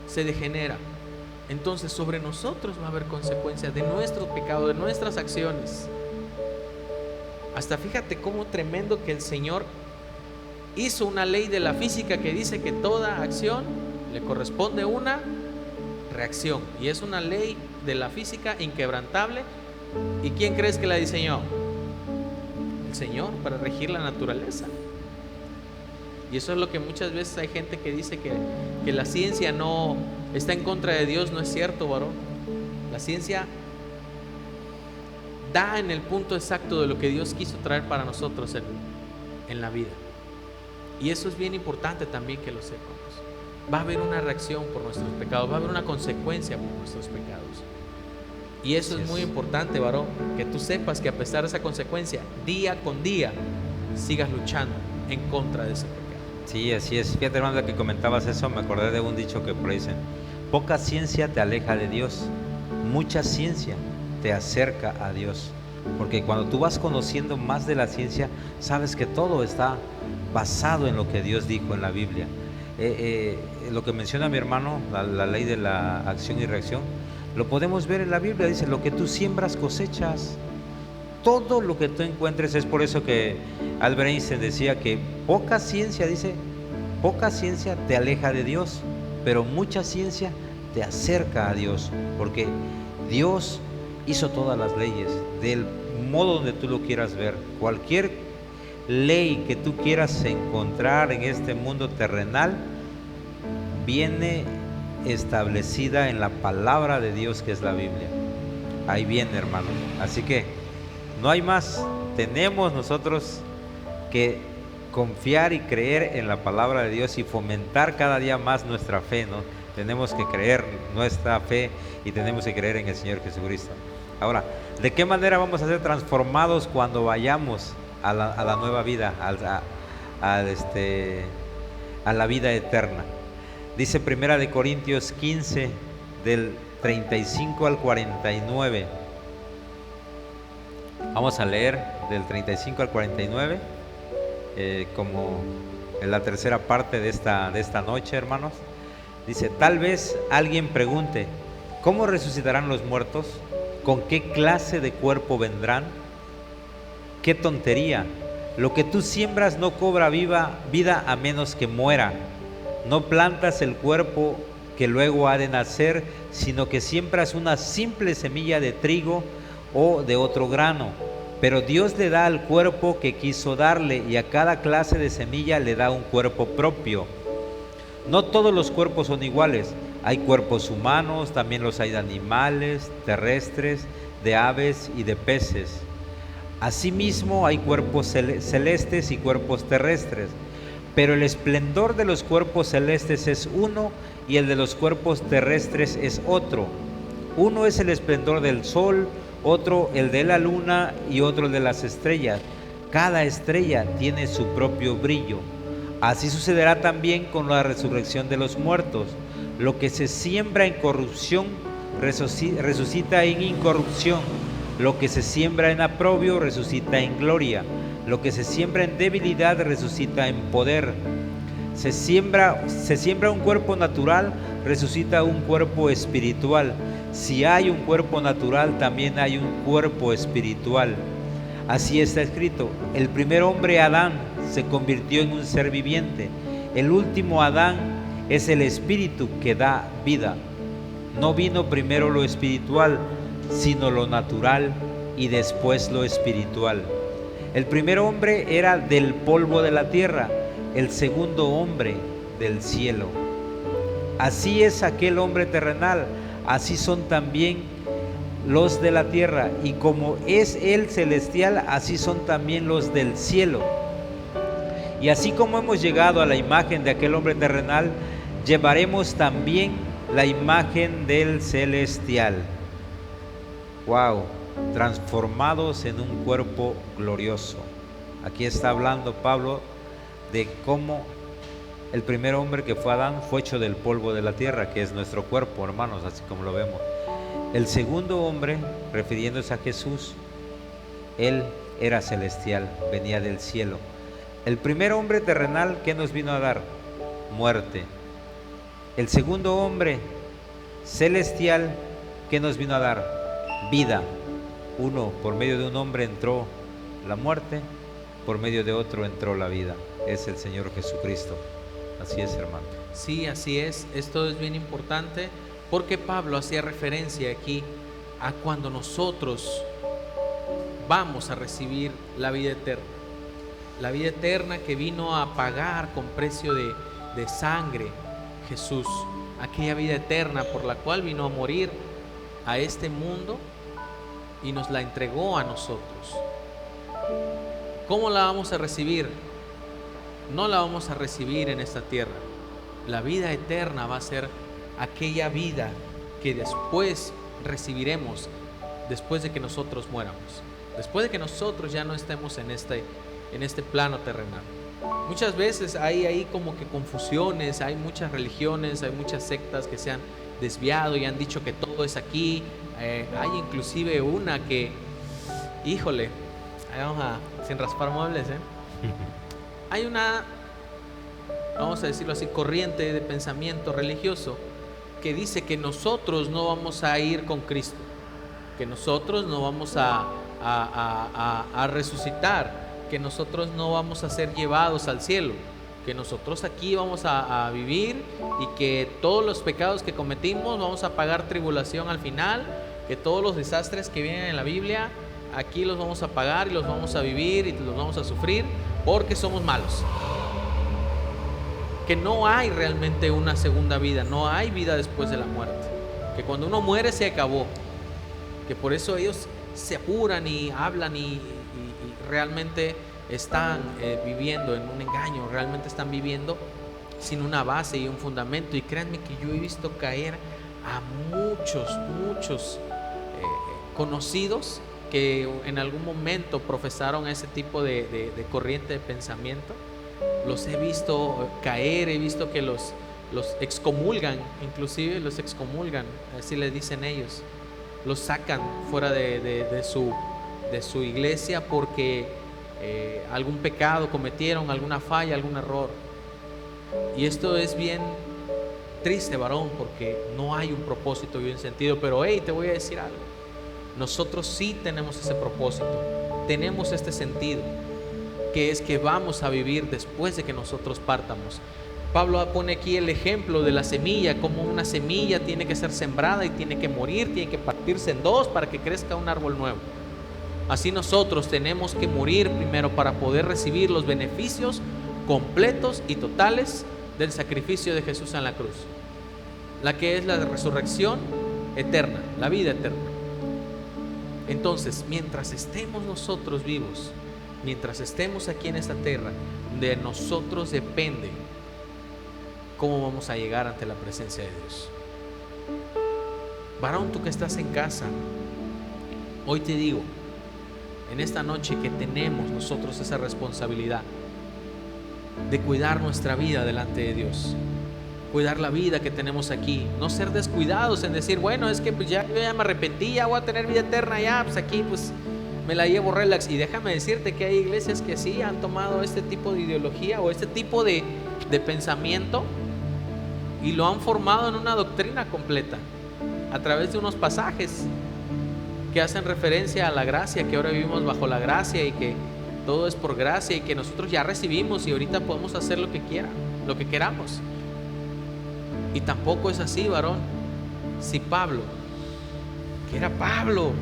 se degenera. Entonces sobre nosotros va a haber consecuencias de nuestro pecado, de nuestras acciones. Hasta fíjate cómo tremendo que el Señor hizo una ley de la física que dice que toda acción le corresponde una reacción, y es una ley de la física inquebrantable. ¿Y quién crees que la diseñó? El Señor, para regir la naturaleza. Y eso es lo que muchas veces hay gente que dice que la ciencia no está en contra de Dios. No es cierto, varón. La ciencia da en el punto exacto de lo que Dios quiso traer para nosotros en la vida. Y eso es bien importante también que lo sepamos. Va a haber una reacción por nuestros pecados, va a haber una consecuencia por nuestros pecados. Y eso es muy importante, varón, que tú sepas que a pesar de esa consecuencia, día con día, sigas luchando en contra de ese pecado. Sí, así es. Fíjate, hermano, que comentabas eso, me acordé de un dicho que por ahí dicen, Poca ciencia te aleja de Dios, mucha ciencia te acerca a Dios. Porque cuando tú vas conociendo más de la ciencia, sabes que todo está basado en lo que Dios dijo en la Biblia. Lo que menciona mi hermano, la ley de la acción y reacción, lo podemos ver en la Biblia. Dice: lo que tú siembras cosechas. Todo lo que tú encuentres. Es por eso que Albert Einstein decía que poca ciencia, dice, poca ciencia te aleja de Dios, pero mucha ciencia te acerca a Dios, porque Dios hizo todas las leyes del modo donde tú lo quieras ver. Cualquier ley que tú quieras encontrar en este mundo terrenal viene establecida en la palabra de Dios, que es la Biblia. Ahí viene, hermanos. Así que no hay más. Tenemos nosotros que confiar y creer en la palabra de Dios y fomentar cada día más nuestra fe, ¿no? Tenemos que creer nuestra fe y tenemos que creer en el Señor Jesucristo. Ahora, ¿de qué manera vamos a ser transformados cuando vayamos a la nueva vida, a la vida eterna? Dice Primera de Corintios 15, del 35 al 49. Vamos a leer del 35 al 49, como en la tercera parte de esta noche, hermanos. Dice: tal vez alguien pregunte, ¿cómo resucitarán los muertos? ¿Con qué clase de cuerpo vendrán? ¡Qué tontería! Lo que tú siembras no cobra vida a menos que muera. No plantas el cuerpo que luego ha de nacer, sino que siembras una simple semilla de trigo o de otro grano. Pero Dios le da al cuerpo que quiso darle, y a cada clase de semilla le da un cuerpo propio. No todos los cuerpos son iguales. Hay cuerpos humanos, también los hay de animales, terrestres, de aves y de peces. Asimismo hay cuerpos celestes y cuerpos terrestres. Pero el esplendor de los cuerpos celestes es uno, y el de los cuerpos terrestres es otro. Uno es el esplendor del sol, otro el de la luna y otro el de las estrellas. Cada estrella tiene su propio brillo. Así sucederá también con la resurrección de los muertos. Lo que se siembra en corrupción resucita en incorrupción. Lo que se siembra en oprobio resucita en gloria. Lo que se siembra en debilidad resucita en poder. Se siembra un cuerpo natural, resucita un cuerpo espiritual. Si hay un cuerpo natural, también hay un cuerpo espiritual. Así está escrito: el primer hombre, Adán, se convirtió en un ser viviente. El último Adán es el espíritu que da vida. No vino primero lo espiritual, sino lo natural, y después lo espiritual. El primer hombre era del polvo de la tierra, el segundo hombre del cielo. Así es aquel hombre terrenal, así son también los de la tierra, y como es el celestial, así son también los del cielo. Y así como hemos llegado a la imagen de aquel hombre terrenal, llevaremos también la imagen del celestial. Wow, transformados en un cuerpo glorioso. Aquí está hablando Pablo de cómo el primer hombre, que fue Adán, fue hecho del polvo de la tierra, que es nuestro cuerpo, hermanos, así como lo vemos. El segundo hombre, refiriéndose a Jesús, él era celestial, venía del cielo. El primer hombre terrenal, ¿qué nos vino a dar? Muerte. El segundo hombre celestial, ¿qué nos vino a dar? Vida. Uno, por medio de un hombre entró la muerte, por medio de otro entró la vida. Es el Señor Jesucristo. Así es, hermano. Sí, así es. Esto es bien importante, porque Pablo hacía referencia aquí a cuando nosotros vamos a recibir la vida eterna. La vida eterna que vino a pagar con precio de sangre Jesús. Aquella vida eterna por la cual vino a morir a este mundo y nos la entregó a nosotros. ¿Cómo la vamos a recibir? No la vamos a recibir en esta tierra. La vida eterna va a ser aquella vida que después recibiremos, después de que nosotros muéramos, después de que nosotros ya no estemos en este plano terrenal. Muchas veces hay ahí como que confusiones, hay muchas religiones, hay muchas sectas que se han desviado y han dicho que todo es aquí. Hay inclusive una que, híjole, ahí vamos sin raspar muebles, hay una, vamos a decirlo así, corriente de pensamiento religioso que dice que nosotros no vamos a ir con Cristo, que nosotros no vamos a resucitar, que nosotros no vamos a ser llevados al cielo, que nosotros aquí vamos a vivir y que todos los pecados que cometimos vamos a pagar tribulación al final, que todos los desastres que vienen en la Biblia aquí los vamos a pagar y los vamos a vivir y los vamos a sufrir porque somos malos. Que no hay realmente una segunda vida, no hay vida después de la muerte, que cuando uno muere se acabó, que por eso ellos se apuran y hablan y realmente están viviendo en un engaño, realmente están viviendo sin una base y un fundamento. Y créanme que yo he visto caer a muchos conocidos que en algún momento profesaron ese tipo de corriente de pensamiento. Los he visto caer, he visto que los excomulgan, inclusive los excomulgan, así les dicen ellos, los sacan fuera de su iglesia porque algún pecado cometieron, alguna falla, algún error. Y esto es bien triste, varón, porque no hay un propósito y un sentido. Pero hey, te voy a decir algo, nosotros sí tenemos ese propósito, tenemos este sentido, que es que vamos a vivir después de que nosotros partamos. Pablo pone aquí el ejemplo de la semilla, como una semilla tiene que ser sembrada y tiene que morir, tiene que partirse en dos para que crezca un árbol nuevo. Así nosotros tenemos que morir primero para poder recibir los beneficios completos y totales del sacrificio de Jesús en la cruz, la que es la resurrección eterna, la vida eterna. Entonces, mientras estemos nosotros vivos, mientras estemos aquí en esta tierra, de nosotros depende cómo vamos a llegar ante la presencia de Dios. Varón, tú que estás en casa, hoy te digo, en esta noche, que tenemos nosotros esa responsabilidad de cuidar nuestra vida delante de Dios, cuidar la vida que tenemos aquí, no ser descuidados en decir, bueno, es que pues yo ya me arrepentí, ya voy a tener vida eterna, ya pues aquí pues me la llevo relax. Y déjame decirte que hay iglesias que sí han tomado este tipo de ideología o este tipo de pensamiento y lo han formado en una doctrina completa a través de unos pasajes que hacen referencia a la gracia, que ahora vivimos bajo la gracia y que todo es por gracia y que nosotros ya recibimos y ahorita podemos hacer lo que queramos. Y tampoco es así, varón. Si Pablo, que era Pablo,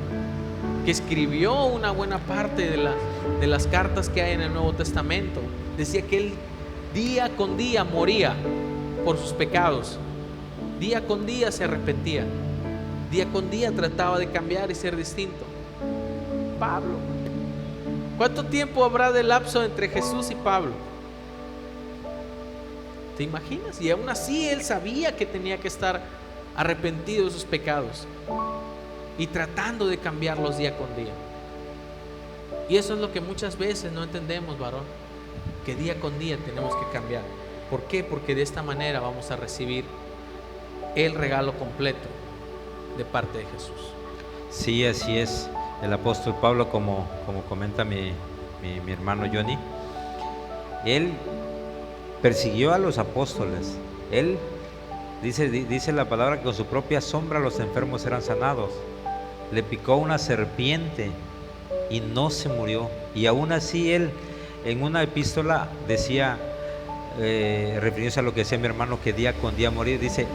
que escribió una buena parte de las cartas que hay en el Nuevo Testamento, decía que él día con día moría por sus pecados, día con día se arrepentía, día con día trataba de cambiar y ser distinto. Pablo, ¿cuánto tiempo habrá de lapso entre Jesús y Pablo? ¿Te imaginas? Y aún así él sabía que tenía que estar arrepentido de sus pecados y tratando de cambiarlos día con día. Y eso es lo que muchas veces no entendemos, varón, que día con día tenemos que cambiar. ¿Por qué? Porque de esta manera vamos a recibir el regalo completo de parte de Jesús. Sí, así es. El apóstol Pablo, como comenta mi hermano Johnny, él persiguió a los apóstoles. Él dice la palabra que con su propia sombra los enfermos eran sanados. Le picó una serpiente y no se murió. Y aún así él en una epístola decía, refiriéndose a lo que decía mi hermano, que día con día morir, dice: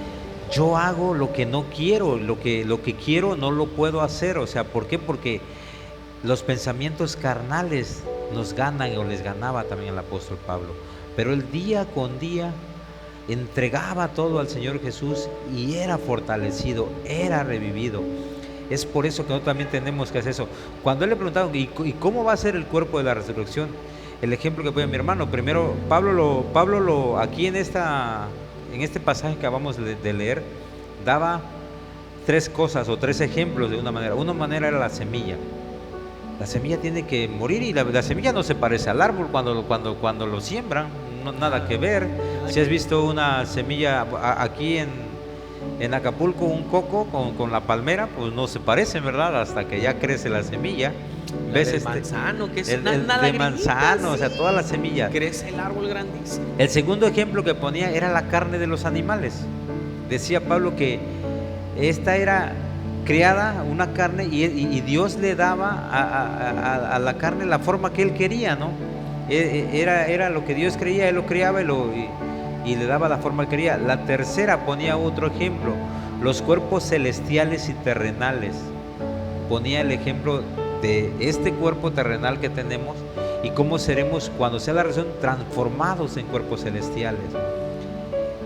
yo hago lo que no quiero, lo que quiero no lo puedo hacer. O sea, ¿por qué? Porque los pensamientos carnales nos ganan, o les ganaba también el apóstol Pablo. Pero él día con día entregaba todo al Señor Jesús y era fortalecido, era revivido. Es por eso que nosotros también tenemos que hacer eso. Cuando él le preguntaron, ¿y cómo va a ser el cuerpo de la resurrección? El ejemplo que pone mi hermano, primero Pablo aquí en este pasaje que acabamos de leer, daba tres cosas o tres ejemplos de una manera. Una manera era la semilla. La semilla tiene que morir y la semilla no se parece al árbol cuando lo siembran, no, nada que ver. Si has visto una semilla aquí En Acapulco un coco con la palmera, pues no se parecen, ¿verdad? Hasta que ya crece la semilla. La ¿Ves del manzano, que es el una de lagrimita, manzano, o sea, sí. todas las semillas. Crece el árbol grandísimo. El segundo ejemplo que ponía era la carne de los animales. Decía Pablo que esta era criada, una carne, y Dios le daba a la carne la forma que Él quería, ¿no? Era lo que Dios creía, Él lo criaba y le daba la forma que quería. La tercera ponía otro ejemplo, los cuerpos celestiales y terrenales. Ponía el ejemplo de este cuerpo terrenal que tenemos y cómo seremos, cuando sea la resurrección, transformados en cuerpos celestiales.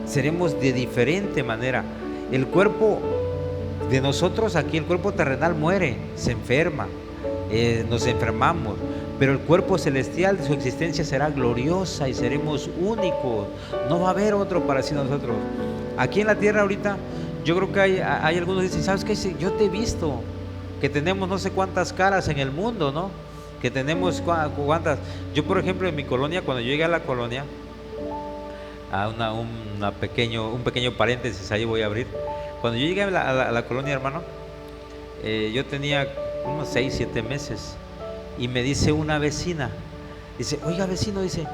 Seremos de diferente manera. El cuerpo de nosotros aquí, el cuerpo terrenal muere, se enferma, nos enfermamos, pero el cuerpo celestial, su existencia será gloriosa y seremos únicos. No va a haber otro parecido a nosotros. Aquí en la tierra ahorita, yo creo que hay algunos que dicen, ¿sabes qué? Yo te he visto, que tenemos no sé cuántas caras en el mundo, ¿no? Que tenemos cuántas. Yo, por ejemplo, en mi colonia, cuando yo llegué a la colonia, a un pequeño paréntesis ahí voy a abrir. Cuando yo llegué a la colonia, hermano, yo tenía unos 6, 7 meses y me dice una vecina, dice, oiga vecino, dice,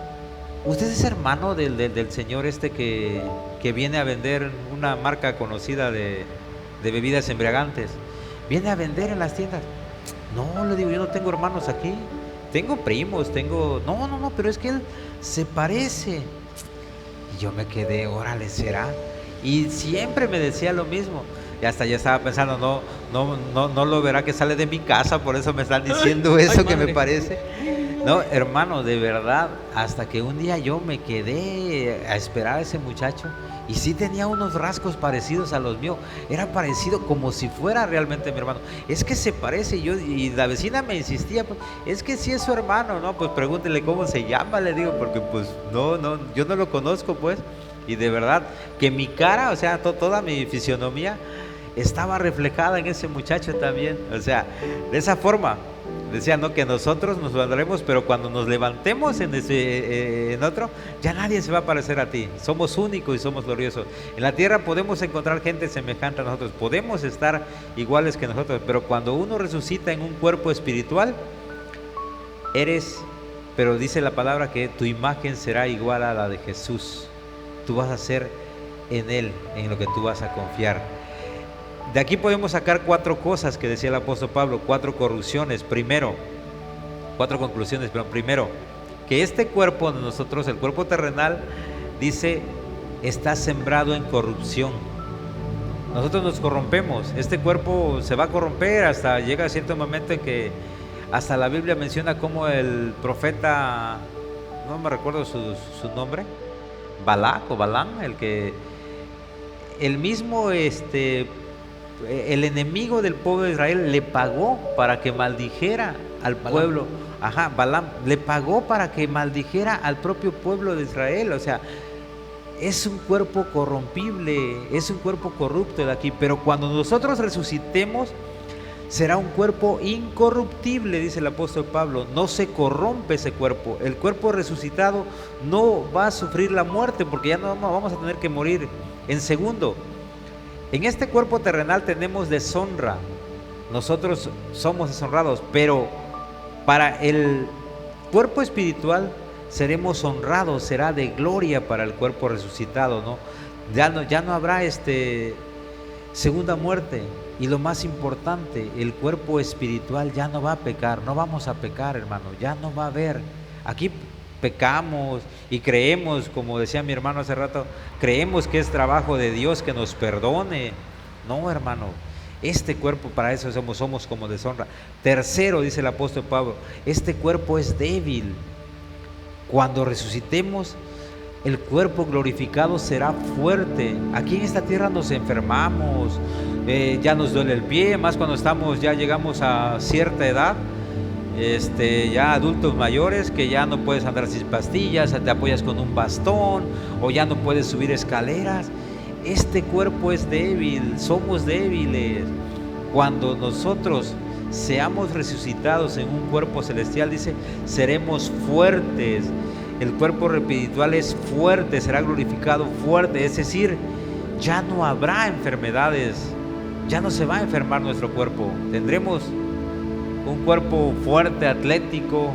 ¿usted es hermano del señor este que viene a vender una marca conocida de bebidas embriagantes? Viene a vender en las tiendas. No, le digo, yo no tengo hermanos aquí, tengo primos, no, pero es que él se parece. Y yo me quedé, órale, ¿será? Y siempre me decía lo mismo. Y hasta ya estaba pensando, no lo verá que sale de mi casa, por eso me están diciendo eso, ay, que me parece. No, hermano, de verdad, hasta que un día yo me quedé a esperar a ese muchacho y sí tenía unos rasgos parecidos a los míos. Era parecido como si fuera realmente mi hermano. Es que se parece. Y la vecina me insistía, pues, es que sí es su hermano, ¿no? Pues pregúntele cómo se llama, le digo, porque pues no, yo no lo conozco, pues. Y de verdad que mi cara, o sea, toda mi fisionomía estaba reflejada en ese muchacho también. O sea, de esa forma decía, ¿no? Que nosotros nos levantaremos, pero cuando nos levantemos en otro, ya nadie se va a parecer a ti. Somos únicos y somos gloriosos. En la tierra podemos encontrar gente semejante a nosotros, podemos estar iguales que nosotros, pero cuando uno resucita en un cuerpo espiritual, pero dice la palabra que tu imagen será igual a la de Jesús. Tú vas a ser en Él, en lo que tú vas a confiar. De aquí podemos sacar 4 cosas que decía el apóstol Pablo, 4 conclusiones. Primero, que este cuerpo de nosotros, el cuerpo terrenal, dice, está sembrado en corrupción. Nosotros nos corrompemos, este cuerpo se va a corromper hasta llega a cierto momento en que hasta la Biblia menciona como el profeta, no me recuerdo su nombre, Balac o Balán, el mismo el enemigo del pueblo de Israel le pagó para que maldijera al pueblo. Balaam le pagó para que maldijera al propio pueblo de Israel. O sea, es un cuerpo corrompible, es un cuerpo corrupto de aquí, pero cuando nosotros resucitemos será un cuerpo incorruptible, dice el apóstol Pablo. No se corrompe ese cuerpo. El cuerpo resucitado no va a sufrir la muerte, porque ya no vamos a tener que morir. En segundo, en este cuerpo terrenal tenemos deshonra. Nosotros somos deshonrados, pero para el cuerpo espiritual seremos honrados, será de gloria para el cuerpo resucitado, ¿no? Ya no habrá segunda muerte. Y lo más importante, el cuerpo espiritual ya no va a pecar, no vamos a pecar, hermano, ya no va a haber. Aquí pecamos y creemos, como decía mi hermano hace rato, creemos que es trabajo de Dios que nos perdone. No, hermano, este cuerpo, para eso somos como deshonra. Tercero, dice el apóstol Pablo, este cuerpo es débil. Cuando resucitemos, el cuerpo glorificado será fuerte. Aquí en esta tierra nos enfermamos, ya nos duele el pie, más cuando ya llegamos a cierta edad, ya adultos mayores, que ya no puedes andar sin pastillas, te apoyas con un bastón o ya no puedes subir escaleras. Este cuerpo es débil, somos débiles. Cuando nosotros seamos resucitados en un cuerpo celestial, dice, seremos fuertes. El cuerpo espiritual es fuerte, será glorificado fuerte, es decir, ya no habrá enfermedades, ya no se va a enfermar nuestro cuerpo. Tendremos un cuerpo fuerte, atlético,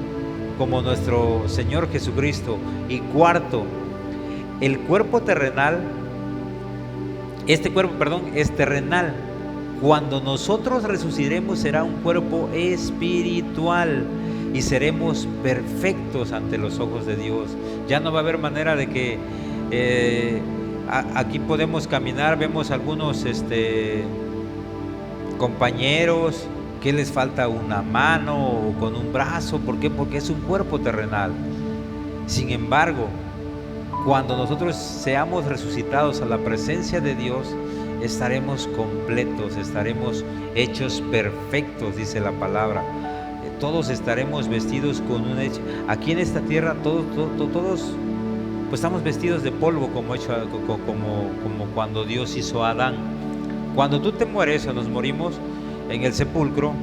como nuestro Señor Jesucristo. Y cuarto, el cuerpo terrenal, este cuerpo, perdón, es terrenal. Cuando nosotros resucitaremos será un cuerpo espiritual y seremos perfectos ante los ojos de Dios. Ya no va a haber manera de que aquí podemos caminar, vemos algunos compañeros que les falta una mano o con un brazo. ¿Por qué? Porque es un cuerpo terrenal. Sin embargo, cuando nosotros seamos resucitados a la presencia de Dios, estaremos completos, estaremos hechos perfectos, dice la palabra. Todos estaremos vestidos con un hecho. Aquí en esta tierra todos pues estamos vestidos de polvo, como cuando Dios hizo a Adán. Cuando tú te mueres o nos morimos en el sepulcro,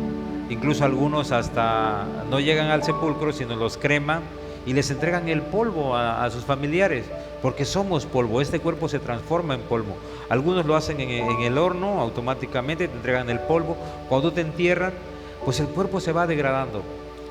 incluso algunos hasta no llegan al sepulcro, sino los creman y les entregan el polvo a sus familiares, porque somos polvo. Este cuerpo se transforma en polvo. Algunos lo hacen en el horno, automáticamente te entregan el polvo. Cuando te entierran, pues el cuerpo se va degradando,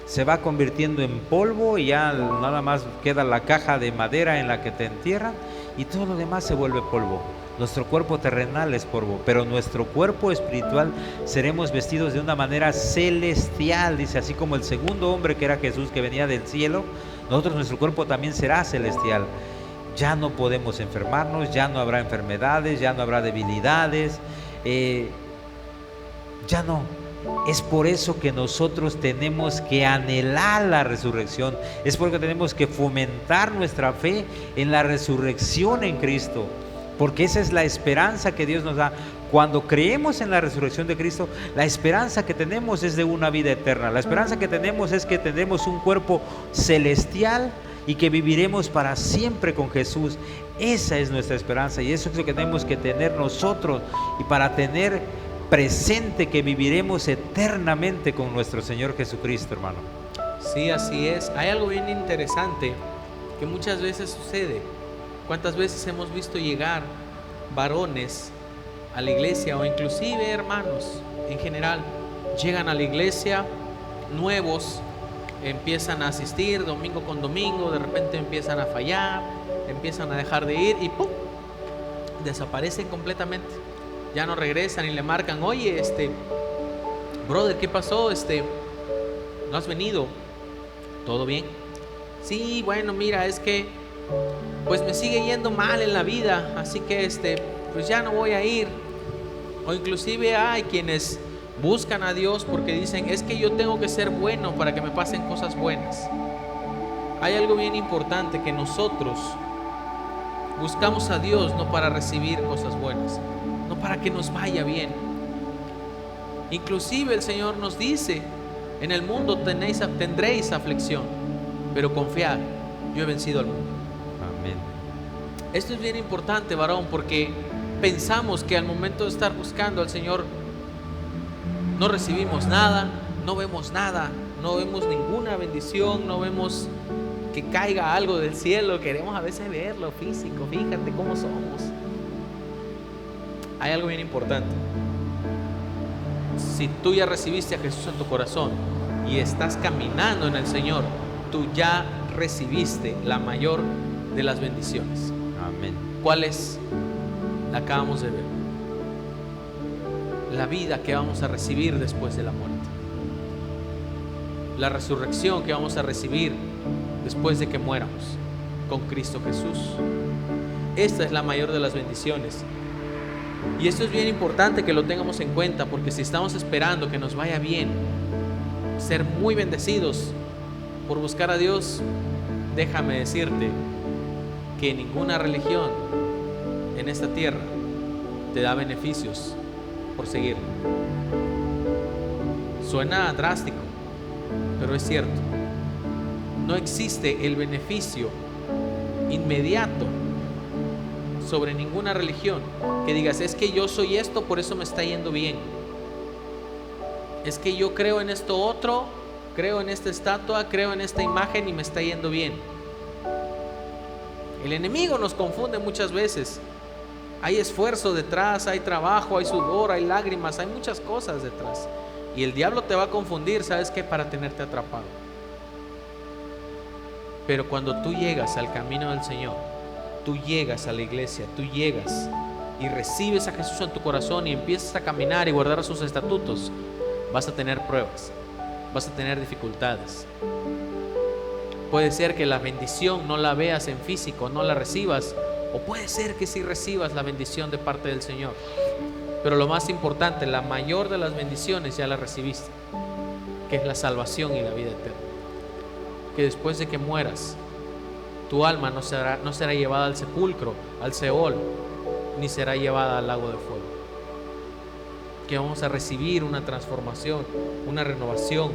se va convirtiendo en polvo y ya nada más queda la caja de madera en la que te entierran y todo lo demás se vuelve polvo. Nuestro cuerpo terrenal es polvo, pero nuestro cuerpo espiritual seremos vestidos de una manera celestial, dice, así como el segundo hombre que era Jesús, que venía del cielo. Nosotros, nuestro cuerpo también será celestial. Ya no podemos enfermarnos, ya no habrá enfermedades, ya no habrá debilidades, ya no. Es por eso que nosotros tenemos que anhelar la resurrección. Es porque tenemos que fomentar nuestra fe en la resurrección en Cristo, porque esa es la esperanza que Dios nos da. Cuando creemos en la resurrección de Cristo, la esperanza que tenemos es de una vida eterna. La esperanza que tenemos es que tendremos un cuerpo celestial y que viviremos para siempre con Jesús. Esa es nuestra esperanza y eso es lo que tenemos que tener nosotros, y para tener presente que viviremos eternamente con nuestro Señor Jesucristo, hermano. Sí, así es. Hay algo bien interesante que muchas veces sucede. ¿Cuántas veces hemos visto llegar varones a la iglesia, o inclusive hermanos en general, llegan a la iglesia nuevos, empiezan a asistir domingo con domingo, de repente empiezan a fallar, empiezan a dejar de ir y ¡pum!, desaparecen completamente? Ya no regresan y le marcan: oye, brother, ¿qué pasó? ¿No has venido? ¿Todo bien? Sí, bueno, mira, es que pues me sigue yendo mal en la vida, así que pues ya no voy a ir. O inclusive hay quienes buscan a Dios porque dicen: es que yo tengo que ser bueno para que me pasen cosas buenas. Hay algo bien importante, que nosotros buscamos a Dios no para recibir cosas buenas, no para que nos vaya bien. Inclusive el Señor nos dice: en el mundo tendréis aflicción, pero confiad, yo he vencido al mundo. Amén. Esto es bien importante, varón, porque pensamos que al momento de estar buscando al Señor no recibimos nada, no vemos nada, no vemos ninguna bendición, no vemos que caiga algo del cielo. Queremos a veces verlo físico, fíjate cómo somos. Hay algo bien importante. Si tú ya recibiste a Jesús en tu corazón y estás caminando en el Señor, tú ya recibiste la mayor de las bendiciones. Amén. ¿Cuál es? La acabamos de ver. La vida que vamos a recibir después de la muerte. La resurrección que vamos a recibir después de que muéramos con Cristo Jesús. Esta es la mayor de las bendiciones. Y esto es bien importante que lo tengamos en cuenta, porque si estamos esperando que nos vaya bien, ser muy bendecidos por buscar a Dios, déjame decirte que ninguna religión en esta tierra te da beneficios por seguirlo. Suena drástico, pero es cierto. No existe el beneficio inmediato sobre ninguna religión que digas: es que yo soy esto, por eso me está yendo bien. Es que yo creo en esto otro, creo en esta estatua, creo en esta imagen y me está yendo bien. El enemigo nos confunde muchas veces Hay esfuerzo detrás, hay trabajo, hay sudor, hay lágrimas, hay muchas cosas detrás. Y el diablo te va a confundir, ¿sabes qué? Para tenerte atrapado. Pero cuando tú llegas al camino del Señor, tú llegas a la iglesia, tú llegas y recibes a Jesús en tu corazón y empiezas a caminar y guardar sus estatutos, vas a tener pruebas, vas a tener dificultades. Puede ser que la bendición no la veas en físico, no la recibas, o puede ser que sí recibas la bendición de parte del Señor. Pero lo más importante, la mayor de las bendiciones ya la recibiste, que es la salvación y la vida eterna. Que después de que mueras, tu alma no será llevada al sepulcro, al Seol, ni será llevada al lago de fuego. Que vamos a recibir una transformación, una renovación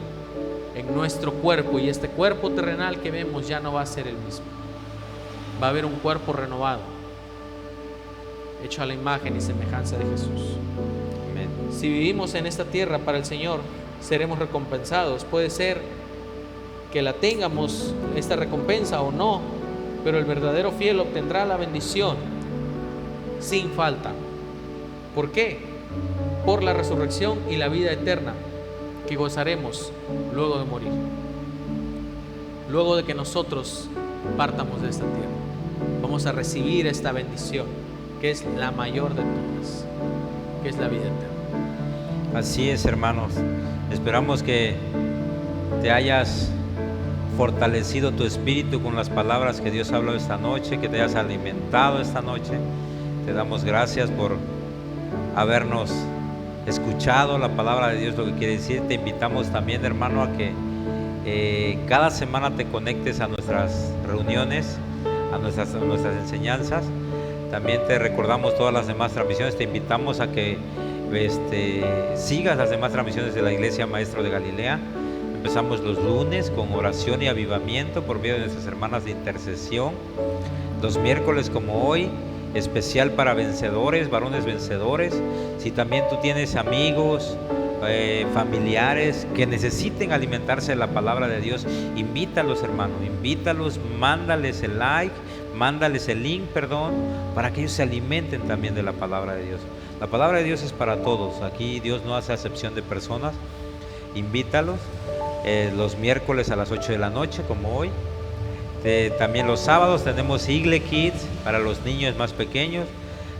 en nuestro cuerpo, y este cuerpo terrenal que vemos ya no va a ser el mismo. Va a haber un cuerpo renovado, hecho a la imagen y semejanza de Jesús. Amén. Si vivimos en esta tierra para el Señor, seremos recompensados. Puede ser que la tengamos, esta recompensa, o no, pero el verdadero fiel obtendrá la bendición sin falta. ¿Por qué? Por la resurrección y la vida eterna que gozaremos luego de morir, luego de que nosotros partamos de esta tierra. Vamos a recibir esta bendición, que es la mayor de todas, que es la vida eterna. Así es, hermanos. Esperamos que te hayas fortalecido tu espíritu con las palabras que Dios ha hablado esta noche, que te hayas alimentado esta noche. Te damos gracias por habernos escuchado la palabra de Dios, lo que quiere decir. Te invitamos también, hermano, a que cada semana te conectes a nuestras reuniones, a nuestras enseñanzas. También te recordamos todas las demás transmisiones. Te invitamos a que sigas las demás transmisiones de la Iglesia Maestro de Galilea. Empezamos los lunes con oración y avivamiento por medio de nuestras hermanas de intercesión. Los miércoles, como hoy, especial para vencedores, varones vencedores. Si también tú tienes amigos, familiares que necesiten alimentarse de la palabra de Dios, invítalos, hermano, invítalos, mándales el like, mándales el link, para que ellos se alimenten también de la palabra de Dios. La palabra de Dios es para todos. Aquí Dios no hace acepción de personas. Invítalos los miércoles a las 8 de la noche, como hoy. También los sábados tenemos Igle Kids para los niños más pequeños.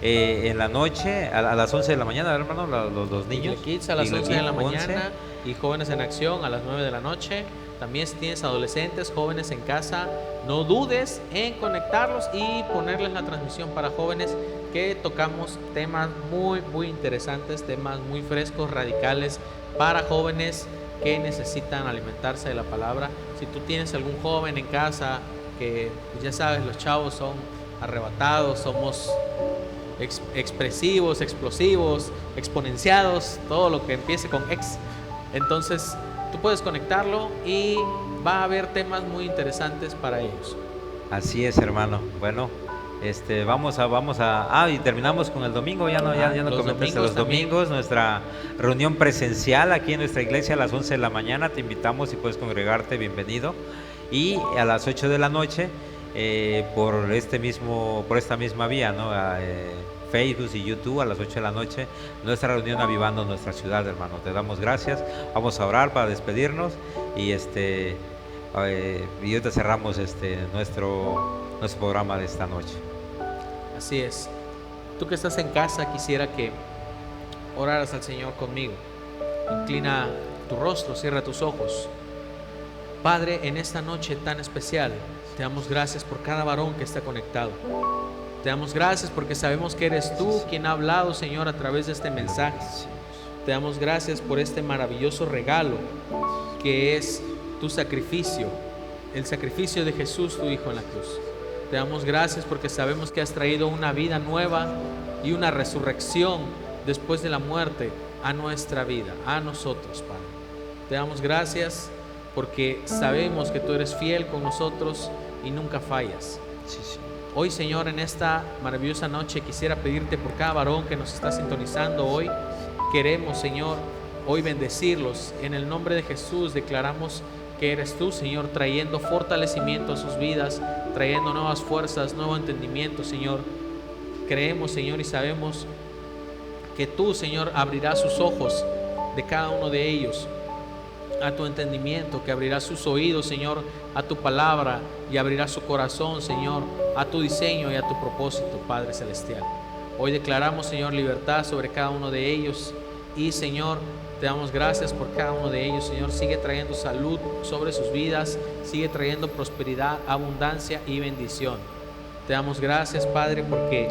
En la noche, a las 11 de la mañana, hermano, los niños. Igle Kids a las Igle 11 de la Kids, mañana y Jóvenes en Acción a las 9 de la noche. También si tienes adolescentes, jóvenes en casa, no dudes en conectarlos y ponerles la transmisión para jóvenes, que tocamos temas muy, muy interesantes, temas muy frescos, radicales para jóvenes que necesitan alimentarse de la palabra. Si tú tienes algún joven en casa que, pues ya sabes, los chavos son arrebatados, somos expresivos, explosivos, exponenciados, todo lo que empiece con ex, entonces tú puedes conectarlo y va a haber temas muy interesantes para ellos. Así es, hermano. Bueno, vamos a y terminamos con el domingo. Ya no comentaste los domingos, nuestra reunión presencial aquí en nuestra iglesia a las 11 de la mañana. Te invitamos, si puedes congregarte, bienvenido. Y a las 8 de la noche por esta misma vía, ¿no? Facebook y YouTube a las 8 de la noche, nuestra reunión Avivando Nuestra Ciudad, hermano. Te damos gracias. Vamos a orar para despedirnos y ahorita cerramos nuestro programa de esta noche. Así es. Tú que estás en casa, quisiera que oraras al Señor conmigo. Inclina tu rostro, cierra tus ojos. Padre, en esta noche tan especial, te damos gracias por cada varón que está conectado. Te damos gracias porque sabemos que eres tú quien ha hablado, Señor, a través de este mensaje. Te damos gracias por este maravilloso regalo que es tu sacrificio, el sacrificio de Jesús, tu Hijo en la cruz. Te damos gracias porque sabemos que has traído una vida nueva y una resurrección después de la muerte a nuestra vida, a nosotros, Padre. Te damos gracias porque sabemos que tú eres fiel con nosotros y nunca fallas. Sí. Hoy, Señor, en esta maravillosa noche quisiera pedirte por cada varón que nos está sintonizando hoy. Queremos, Señor, hoy bendecirlos. En el nombre de Jesús declaramos que eres tú, Señor, trayendo fortalecimiento a sus vidas, trayendo nuevas fuerzas, nuevo entendimiento, Señor. creemos, Señor, y sabemos que tú, Señor, abrirás sus ojos de cada uno de ellos a tu entendimiento, que abrirás sus oídos, Señor, a tu palabra, y abrirás su corazón, Señor, a tu diseño y a tu propósito, Padre Celestial. Hoy declaramos, Señor, libertad sobre cada uno de ellos, y, Señor, te damos gracias por cada uno de ellos, Señor. Sigue trayendo salud sobre sus vidas, sigue trayendo prosperidad, abundancia y bendición. Te damos gracias, Padre, porque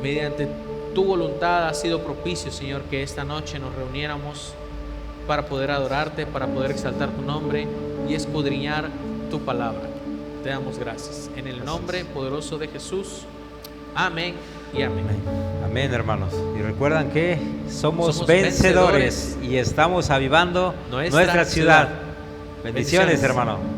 mediante tu voluntad ha sido propicio, Señor, que esta noche nos reuniéramos para poder adorarte, para poder exaltar tu nombre y escudriñar tu palabra. Te damos gracias. En el nombre poderoso de Jesús. Amén y amén. Amén, hermanos. Y recuerdan que somos vencedores y estamos avivando nuestra ciudad. Bendiciones, hermano.